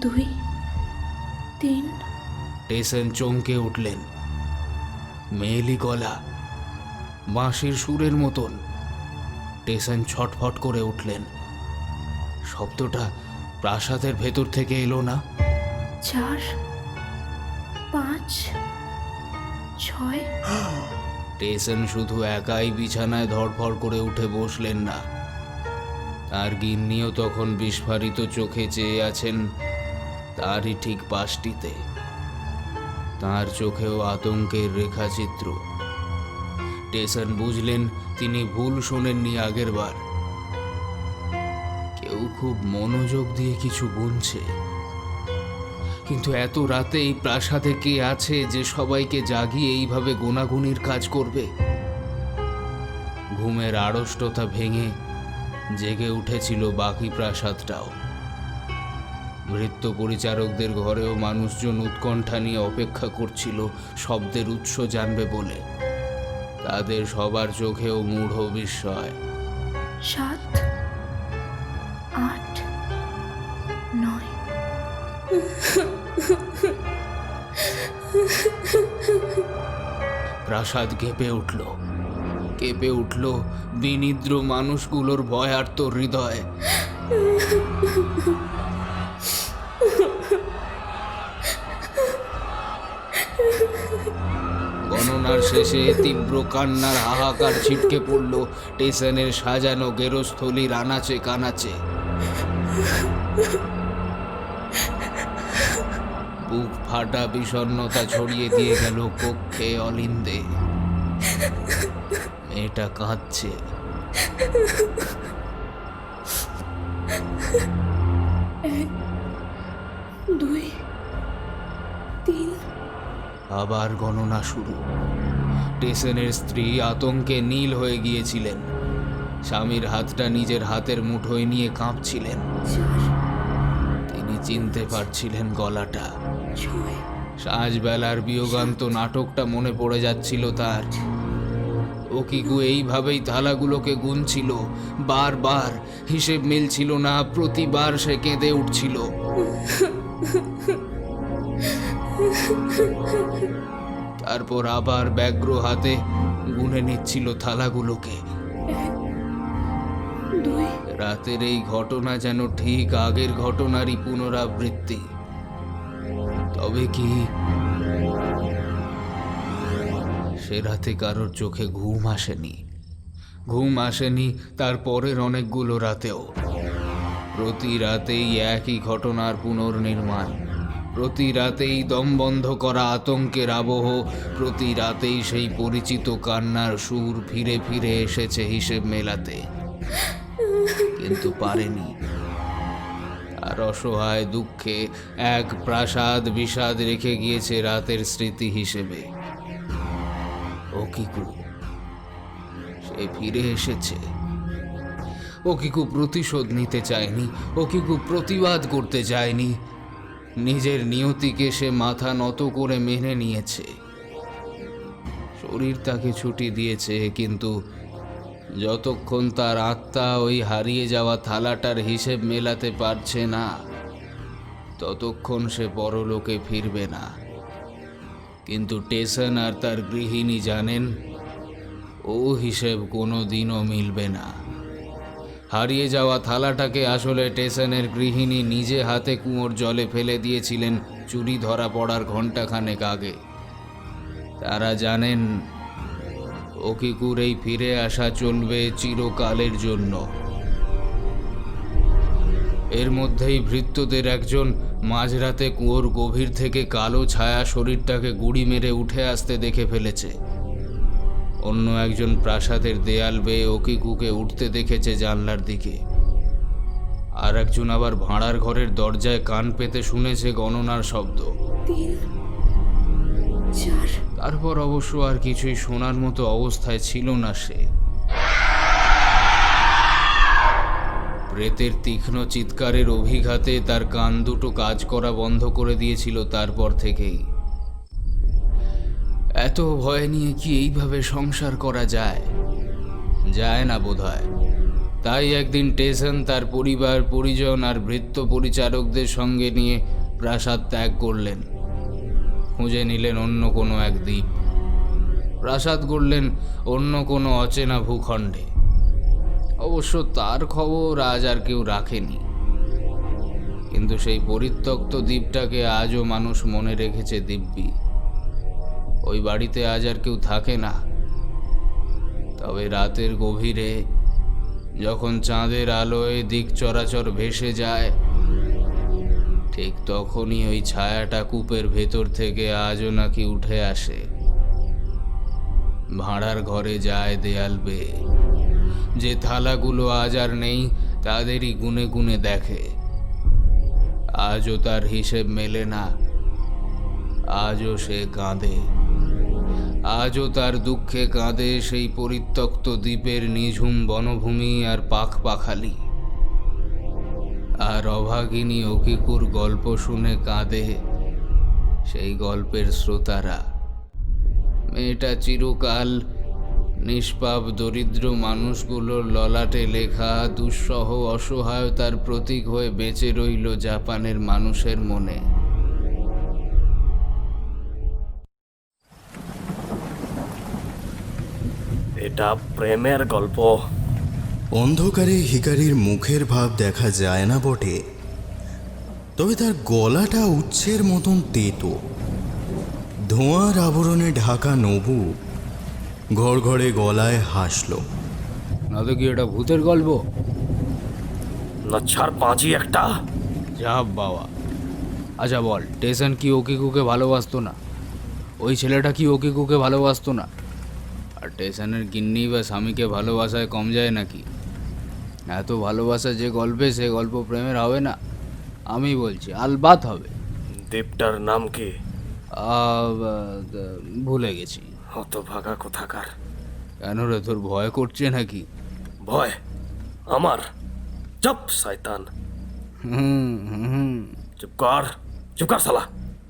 2 3। টেসন চমকে উঠলেন। মেয়েলি গলা, বাঁশির সুরের মতন। টেসন ছটফট করে উঠলেন। শব্দটা প্রাসাদের ভেতর থেকে এলো না? 4 5 6। টেসন শুধু একাই বিছানায় ধড়ফড় করে উঠে বসলেন না, তার গিন্নিও তখন বিস্ফারিত চোখে চেয়ে আছেন তারই ঠিক পাশটিতে। তার চোখেও আতঙ্কের রেখাচিত্র। টেসন বুঝলেন তিনি ভুল শোনেননি আগের বার। কেউ খুব মনোযোগ দিয়ে কিছু গুনছে। কিন্তু এত রাতে এই প্রাসাদে কে আছে যে সবাইকে জাগিয়ে এইভাবে গোনাগুনির কাজ করবে? ঘুমের আড়ষ্টতা ভেঙে জেগে উঠেছিল বাকি প্রাসাদটাও। ভৃত্য পরিচারকদের ঘরেও মানুষজন উৎকণ্ঠা নিয়ে অপেক্ষা করছিল শব্দের উৎস জানবে বলে। তাদের সবার চোখেও মূঢ় বিস্ময়। 7 8, 9। প্রাসাদ কেঁপে উঠল বিনিদ্র মানুষগুলোর ভয়ার্ত হৃদয়। গণনার শেষে তীব্র কান্নার হাহাকার ছিটকে পড়ল স্টেশনের সাজানো গেরস্থলীর আনাচে কানাচে। বুক ফাটা বিষণ্ণতা ছড়িয়ে দিয়ে গেল কক্ষে অলিন্দে। মেয়েটা কাঁদছে। 1, 2, 3। আবার গণনা শুরু। স্টেশনের স্ত্রী আতঙ্কে নীল হয়ে গিয়েছিলেন। স্বামীর হাতটা নিজের হাতের মুঠোয় নিয়ে কাঁপছিলেন। 4, তিনি চিনতে পারছিলেন গলাটা। 6। সাঁঝবেলার বিয়োগান্ত নাটকটা মনে পড়ে যাচ্ছিল তার। ওকিকু এইভাবেই থালাগুলোকে গুনছিল, বারবার হিসেব মিলছিল না, প্রতিবার সে কেঁদে উঠছিল। তারপর আবার ব্যগ্র হাতে গুনে নিচ্ছিল থালাগুলোকে। 2, রাতের এই ঘটনা যেন ঠিক আগের ঘটনারই পুনরাবৃত্তি। তবে কি সে রাতে কারোর চোখে ঘুম আসেনি তার পরের অনেকগুলো রাতেও। প্রতি রাতেই একই ঘটনার পুনর্নির্মাণ, প্রতি রাতেই দমবন্ধ করা আতঙ্কের আবহ, প্রতি রাতেই সেই পরিচিত কান্নার সুর ফিরে ফিরে এসেছে হিসেব মেলাতে, কিন্তু পারেনি। আর অসহায় দুঃখে এক প্রাসাদ বিষাদ রেখে গিয়েছে রাতের স্মৃতি হিসেবে। ওকিকু, সে ফিরে এসেছে। ওকিকু প্রতিশোধ নিতে চায়নি, ওকিকু প্রতিবাদ করতে চায়নি। নিজের নিয়তিকে সে মাথা নত করে মেনে নিয়েছে। শরীর তাকে ছুটি দিয়েছে, কিন্তু যতক্ষণ তার আত্মা ওই হারিয়ে যাওয়া থালাটার হিসেব মেলাতে পারছে না, ততক্ষণ সে পরলোকে ফিরবে না। কিন্তু স্টেশন আর তার গৃহিণী জানেন, ও হিসেব কোনো দিনও মিলবে না। হারিয়ে যাওয়া থালাটাকে আসলে স্টেশনের গৃহিণী নিজে হাতে কুয়োর জলে ফেলে দিয়েছিলেন চুরি ধরা পড়ার ঘণ্টাখানেক আগে। তারা জানেন ওকিকুর এই ফিরে আসা চলবে চিরকালের জন্য। এর মধ্যেই ভৃত্যদের একজন মাঝরাতে কুয়োর গভীর থেকে কালো ছায়া শরীরটাকে গুড়ি মেরে উঠে আসতে দেখে ফেলেছে। অন্য একজন প্রাসাদের দেয়াল বেয়ে ওকিকুকে উঠতে দেখেছে জানলার দিকে। আর একজন আবার ভাড়ার ঘরের দরজায় কান পেতে শুনেছে গণনার শব্দ। 3, 4। তারপর অবশ্য আর কিছুই শোনার মতো অবস্থায় ছিল না সে। প্রেতের তীক্ষ্ণ চিৎকারের অভিঘাতে তার কান দুটো কাজ করা বন্ধ করে দিয়েছিল তারপর থেকেই। এত ভয় নিয়ে কি এইভাবে সংসার করা যায়? যায় না বোধহয়। তাই একদিন স্টেশন তার পরিবার পরিজন আর ভৃত্য পরিচারকদের সঙ্গে নিয়ে প্রাসাদ ত্যাগ করলেন। খুঁজে নিলেন অন্য কোনো এক দ্বীপ, প্রাসাদ গড়লেন অন্য কোনো অচেনা ভূখণ্ডে। অবশ্য তার খবর আজ আর কেউ রাখেনি, কিন্তু সেই পরিত্যক্ত দ্বীপটাকে আজও মানুষ মনে রেখেছে দিব্যি। ওই বাড়িতে আজ আর কেউ থাকে না। তবে রাতের গভীরে যখন চাঁদের আলোয় দিক চরাচর ভেসে যায়, ঠিক তখনই ওই ছায়াটা কূপের ভেতর থেকে আজও নাকি উঠে আসে। ভাড়ার ঘরে যায় দেয়াল বেয়ে। যে থালাগুলো আজ আর নেই তাদেরই গুনে গুনে দেখে। আজও তার হিসেব মেলে না, আজও সে কাঁদে। আজও তার দুঃখে কাঁদে সেই পরিত্যক্ত দ্বীপের নিঝুম বনভূমি আর পাখপাখালি। আর অভাগিনী ওকিকুর গল্প শুনে কাঁদে সেই গল্পের শ্রোতারা। মেয়েটা চিরকাল নিষ্পাপ দরিদ্র মানুষগুলোর ললাটে লেখা দুঃসহ অসহায়তার প্রতীক হয়ে বেঁচে রইল জাপানের মানুষের মনে। এটা প্রেমের গল্প। অন্ধকারে হিকারির মুখের ভাব দেখা যায় না বটে, তবে তার গলাটা উচ্ছের মতন তেতো। ধোঁয়ার আবরণে ঢাকা নবু ঘড়ঘড়ে গলায় হাসল। না তো কি এটা ভূতের গল্প? না ছাড় পাঁচি একটা। যা বাবা। আচ্ছা বল, টেসন কি ওকিকুকে ভালোবাসতো না? ওই ছেলেটা কি ওকিকুকে ভালোবাসতো না? আর টেসনের গিন্নি বা স্বামীকে ভালোবাসায় কম যায় নাকি? এত ভালোবাসা যে গল্পে, সে গল্প প্রেমের হবে না? আমি বলছি আলবাত হবে। দ্বীপটার নাম কি? ভুলে গেছি। হতভাগা কোথাকার। কেন রে, তোর ভয় করছে নাকি? ভয় আমার? চুপ শয়তান, চুপ কর, চুপ কর শালা।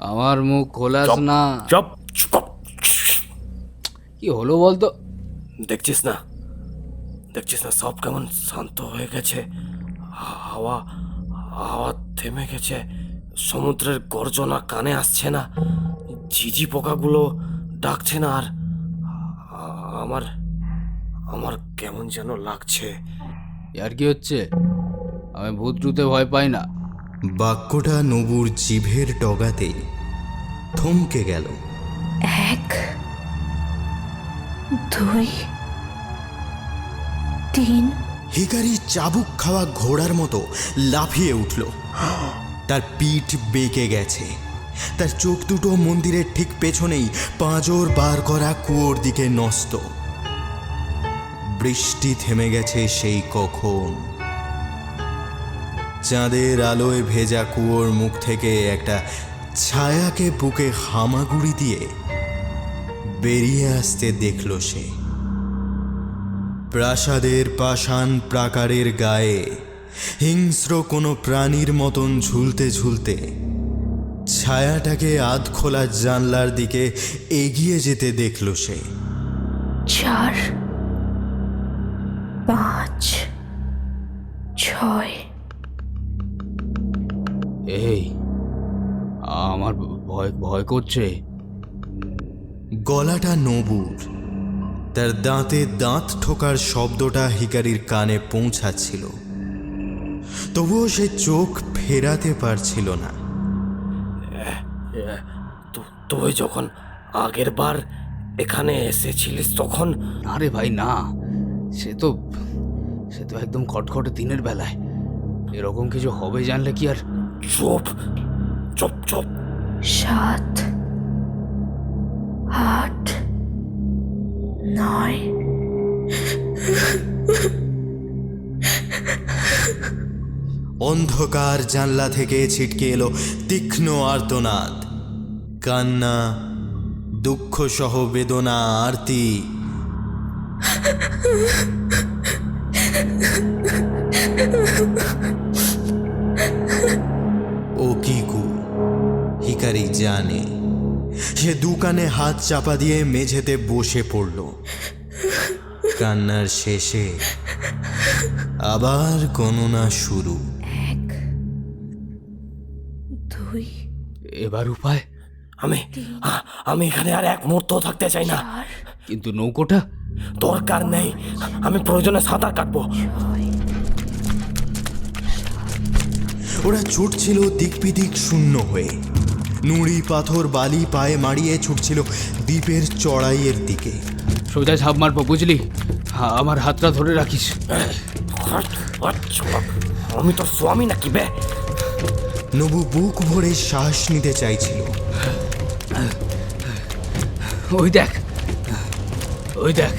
আমার মুখ খোলাস চুপ, না। চুপ চুপ। কি হলো বলতো? দেখছিস না, দেখছিস না সব কেমন শান্ত হয়ে গেছে। হাওয়া হাওয়া থেমে গেছে, সমুদ্রের গর্জনা কানে আসছে না, ঝিঝি পোকাগুলো ডাকছে না। আর আমার আমার কেমন যেন লাগছে। আর কি হচ্ছে? আমি ভূত টুতে ভয় পাই না। বাক্যটা নবুর জিভের ডগাতেই থমকে গেল। 1 2 3। হিকারি চাবুক খাওয়া ঘোড়ার মতো লাফিয়ে উঠল। তার পিঠ বেঁকে গেছে। তার চোখ দুটো মন্দিরের ঠিক পেছনেই পাঁজর বার করা কুয়োর দিকে ন্যস্ত। বৃষ্টি থেমে গেছে সেই কখন। চাঁদের আলোয় ভেজা কুয়োর মুখ থেকে একটা ছায়াকে বুকে হামাগুড়ি দিয়ে বেরিয়ে আসতে দেখল সে। প্রাসাদের পাষাণ প্রাকারের গায়ে হিংস্র কোনো প্রাণীর মতন ঝুলতে ঝুলতে ছায়াটাকে আধখোলা জানলার দিকে এগিয়ে যেতে দেখল সে। 4 5 6। এই, আমার ভয় ভয় করছে। গলাটা নবুর। তার দাঁতে দাঁত ঠোকার শব্দটা হিকারির কানে পৌঁছাচ্ছিল, তবুও সে চোখ ফেরাতে পারছিল না। তুই যখন আগের বার এখানে এসেছিলিস তখন? না রে ভাই না, সে তো একদম খটখটে দিনের বেলায়। এরকম কিছু হবে জানলে কি আর। চুপ চুপ চুপ। 7 8 9। অন্ধকার জানলা থেকে ছিটকে এলো তীক্ষ্ণ আর্তনাদ, কান্না, দুঃখ সহ বেদনা, আরতি। ওকিকু, হিকারি জানে। সে দুকানে হাত চাপা দিয়ে মেঝেতে বসে পড়ল। কান্নার শেষে আবার গণনা শুরু। 1 2 এবার উপায়? আমি এখানে আর এক মুহূর্ত থাকতে চাই না। 4 কিন্তু নৌকোটা? দরকার নেই, আমি প্রয়োজনে সাঁতার কাটবো। ওরা ছুটছিল দিক বিদিক শূন্য হয়ে। নুড়ি পাথর বালি পায়ে মারিয়ে ছুটছিল দ্বীপের চড়াইয়ের দিকে। সোজা ঝাঁপ মারবো, বুঝলি? আমার হাতটা ধরে রাখিস। আমি তোর স্বামী নাকি বে? নবু বুক ভরে শ্বাস নিতে চাইছিল। ওই দেখ, ওই দেখ।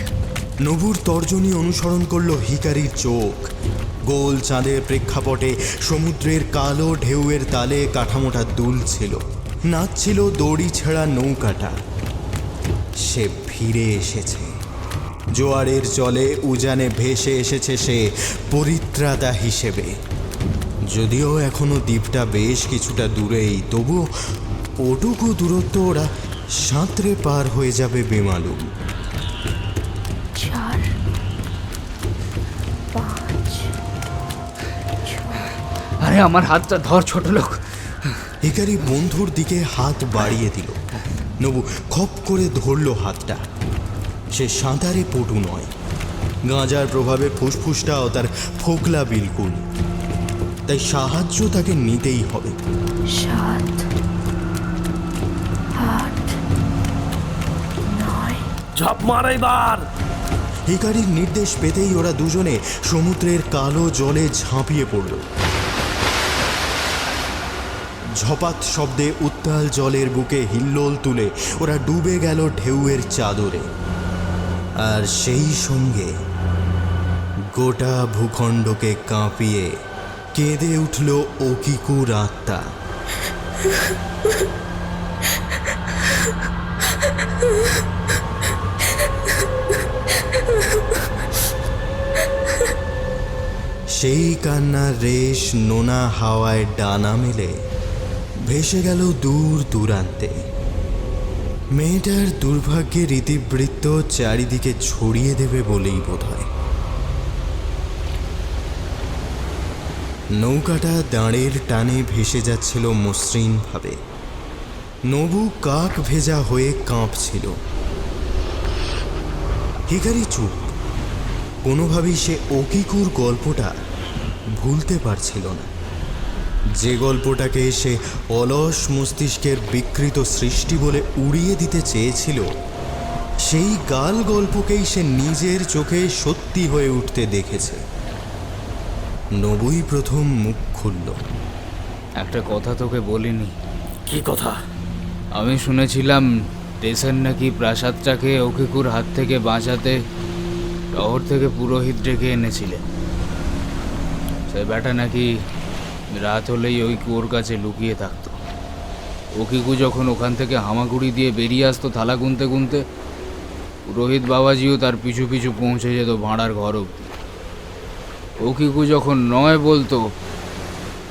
নবুর তর্জনী অনুসরণ করলো হিকারির চোখ। গোল চাঁদের প্রেক্ষাপটে সমুদ্রের কালো ঢেউয়ের তালে কাঠামোটা দুলছিল, নাচছিল দড়ি ছেঁড়া নৌকাটা। সে ফিরে এসেছে। জোয়ারের জলে উজানে ভেসে এসেছে সে পরিত্রাতা হিসেবে। যদিও এখনো দ্বীপটা বেশ কিছুটা দূরেই, তবুও ওটুকু দূরত্ব ওরা সাঁতরে পার হয়ে যাবে বেমালুম। 6 আরে আমার হাতটা ধর ছোট লোক। হিকারি বন্ধুর দিকে হাত বাড়িয়ে দিল। নবু খপ করে ধরল হাতটা। সে সাঁতারে পটু নয়, গাঁজার প্রভাবে ফুসফুসটাও তার ফোকলা বিলকুল, তাই সাহায্য তাকে নিতেই হবে। 7, 8, 9। ঝাঁপ মার এবার। হিকারির নির্দেশ পেতেই ওরা দুজনে সমুদ্রের কালো জলে ঝাঁপিয়ে পড়ল। ঝপাত শব্দে উত্তাল জলের বুকে হিল্লোল তুলে ওরা ডুবে গেল ঢেউয়ের চাদরে। আর সেই সঙ্গে গোটা ভূখণ্ডকে কাঁপিয়ে কেঁদে উঠল ওকিকুর আত্মা। সেই কান্নার রেশ নোনা হাওয়ায় ডানা মেলে ভেসে গেল দূর দূরান্তে। মেয়েটার দুর্ভাগ্যের ইতিবৃত্ত চারিদিকে ছড়িয়ে দেবে বলেই বোধ হয়। নৌকাটা দাঁড়ের টানে ভেসে যাচ্ছিল মসৃণভাবে। নবু কাক ভেজা হয়ে কাঁপছিল। হিকারি চুপ। কোনোভাবেই সে ওকিকুর গল্পটা ভুলতে পারছিল না, যে গল্পটাকে সে অলস মস্তিষ্কের বিকৃত সৃষ্টি বলে উড়িয়ে দিতে চেয়েছিল। সেই গাল গল্পকেই সে নিজের চোখে সত্যি হয়ে উঠতে দেখেছে। নবুই প্রথম মুখ খুলল। একটা কথা তোকে বলিনি। কি কথা? আমি শুনেছিলাম টেসেন নাকি প্রাসাদটাকে ওকিকুর হাত থেকে বাঁচাতে শহর থেকে পুরোহিত ডেকে এনেছিলেন। সে ব্যাটা নাকি রাত হলেই ওই কুয়োর কাছে লুকিয়ে থাকতো। ওকিকু যখন ওখান থেকে হামাগুড়ি দিয়ে বেরিয়ে আসতো থালা গুনতে গুনতে, পুরোহিত বাবাজিও তার পিছু পিছু পৌঁছে যেত ভাঁড়ার ঘর অবধি। ওকিকু যখন নয় বলতো,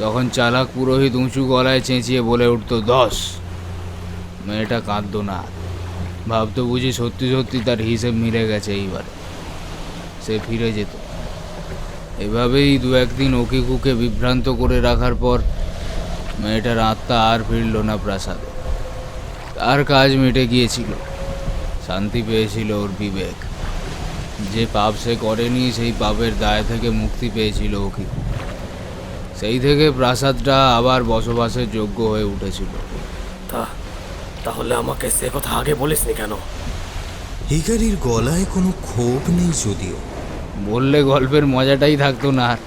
তখন চালাক পুরোহিত উঁচু গলায় চেঁচিয়ে বলে উঠতো 10। মেয়েটা কাঁদতো না, ভাবতো বুঝি সত্যি সত্যি তার হিসেব মিলে গেছে। এইবার সে ফিরে যেত। এভাবেই 2-1 দিন ওকিকুকে বিভ্রান্ত করে রাখার পর মেয়েটার আত্মা আর ফিরল না প্রাসাদে। তার কাজ মিটে গিয়েছিল, শান্তি পেয়েছিল ওর বিবেক। যে পাপ সে করেনি সেই পাপের দায় থেকে মুক্তি পেয়েছিল ওকিকু। সেই থেকে প্রাসাদটা আবার বসবাসের যোগ্য হয়ে উঠেছিল। তাহলে আমাকে সে কথা আগে বলিসনি কেন? হিকারির গলায় কোনো ক্ষোভ নেই যদিও। বললে গল্পের মজাটাই থাকতো না। আর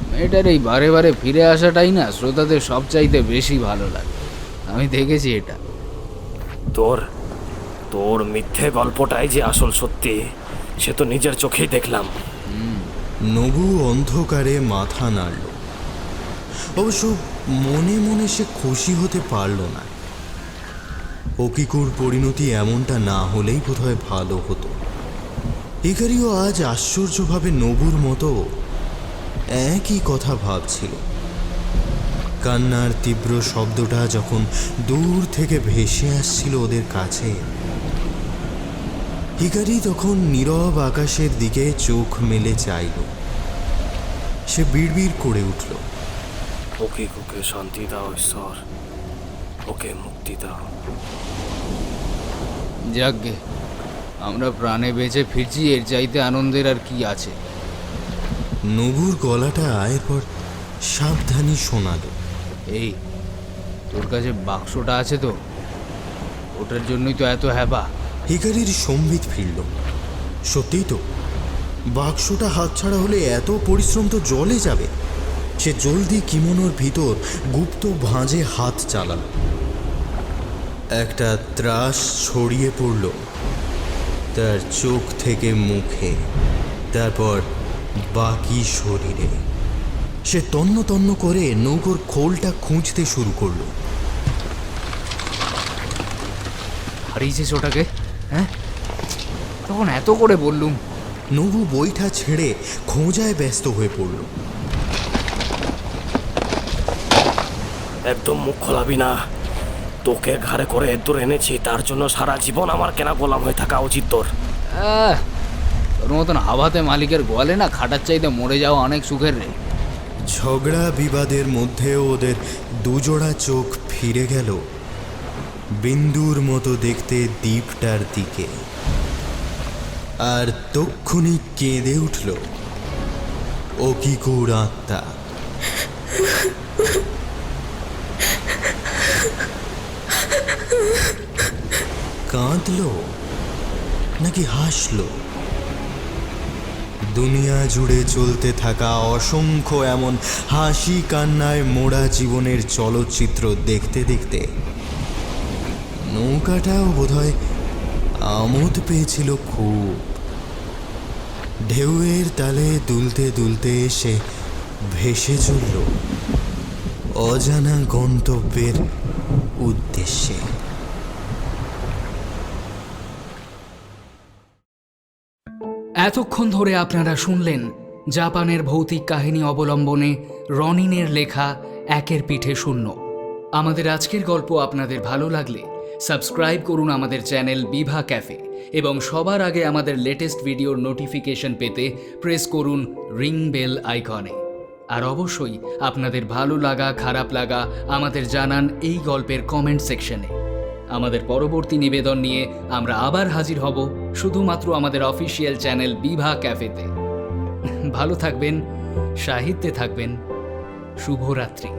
মেয়েটার এই বারে বারে ফিরে আসাটাই না শ্রোতাদের সবচাইতে বেশি ভালো লাগে। আমি দেখেছি এটা। তোর মিথ্যে গল্পটাই যে আসল সত্যি, সে তো নিজের চোখেই দেখলাম। নবু অন্ধকারে মাথা নাড়ল। অবশ্য মনে মনে সে খুশি হতে পারল না। ওকিকুর পরিণতি এমনটা না হলেই বোধহয় ভালো হতো। হিকারিও আজ আশ্চর্যভাবে নবুর মতো একই কথা ভাবছিল। কান্নার তীব্র শব্দটা যখন দূর থেকে ভেসে আসছিল ওদের কাছে, হিকারি তখন নীরব আকাশের দিকে চোখ মেলে চাইল। সে বিড়বিড় করে উঠল, ওকে শান্তি দাও ঈশ্বর, ওকে মুক্তি দাও। যাকগে, আমরা প্রাণে বেঁচে ফিরছি, এর চাইতে আনন্দের আর কি আছে। নবুর গলাটা এরপর সাবধানী শোনালো, এই তোর কাছে বাক্সটা আছে তো? ওটার জন্যই তো এত হ্যাপা। হিকারির সম্বিত ফিরল। সত্যিই তো, বাক্সটা হাতছাড়া হলে এত পরিশ্রম তো জলে যাবে। সে জলদি কিমোনোর ভিতর গুপ্ত ভাঁজে হাত চালাল। একটা ত্রাস ছড়িয়ে পড়ল তার চোখ থেকে মুখে, তারপর বাকি শরীরে। সে তন্ন তন্ন করে নৌকোর খোলটা খুঁজতে শুরু করলো। হারিয়েছিস ওটাকে? হ্যাঁ, তখন এত করে বললুম। নবু বইটা ছেড়ে খোঁজায় ব্যস্ত হয়ে পড়ল। একদম মুখ খোলাবি না। তোকে ঘাড়ে করে এদূর এনেছি, তার জন্য সারা জীবন আমার কেনা গোলাম হয়ে থাকা উচিত তোর। তোর মতন হাওয়াতে মালিকের গোয়ালে না খাটার চাইতে মরে যাওয়া অনেক সুখের রে। ঝগড়া বিবাদের মধ্যেও ওদের দুজোড়া চোখ ফিরে গেল বিন্দুর মতো দেখতে দ্বীপটার দিকে। আর তক্ষুনি কেঁদে উঠল অকিকুর আত্মা। কাঁদলো নাকি হাসলো? দুনিয়া জুড়ে চলতে থাকা অসংখ্য এমন হাসি কান্নায় মোড়া জীবনের চলচ্চিত্র দেখতে দেখতে নৌকাটাও বোধহয় আমোদ পেয়েছিল খুব। ঢেউয়ের তালে দুলতে দুলতে এসে ভেসে চলল অজানা গন্তব্যের উদ্দেশ্যে। এতক্ষণ ধরে আপনারা শুনলেন জাপানের ভৌতিক কাহিনী অবলম্বনে রনিনের লেখা একের পিঠে শূন্য। আমাদের আজকের গল্প আপনাদের ভালো লাগলে সাবস্ক্রাইব করুন আমাদের চ্যানেল বিভা ক্যাফে এবং সবার আগে আমাদের লেটেস্ট ভিডিওর নোটিফিকেশন পেতে প্রেস করুন রিং বেল আইকনে। আর অবশ্যই আপনাদের ভালো লাগা খারাপ লাগা আমাদের জানান এই গল্পের কমেন্ট সেকশনে। আমাদের পরবর্তী নিবেদন নিয়ে আমরা আবার হাজির হব শুধুমাত্র আমাদের অফিসিয়াল চ্যানেল বিভা ক্যাফেতে। ভালো থাকবেন, সাহিত্যে থাকবেন। শুভরাত্রি।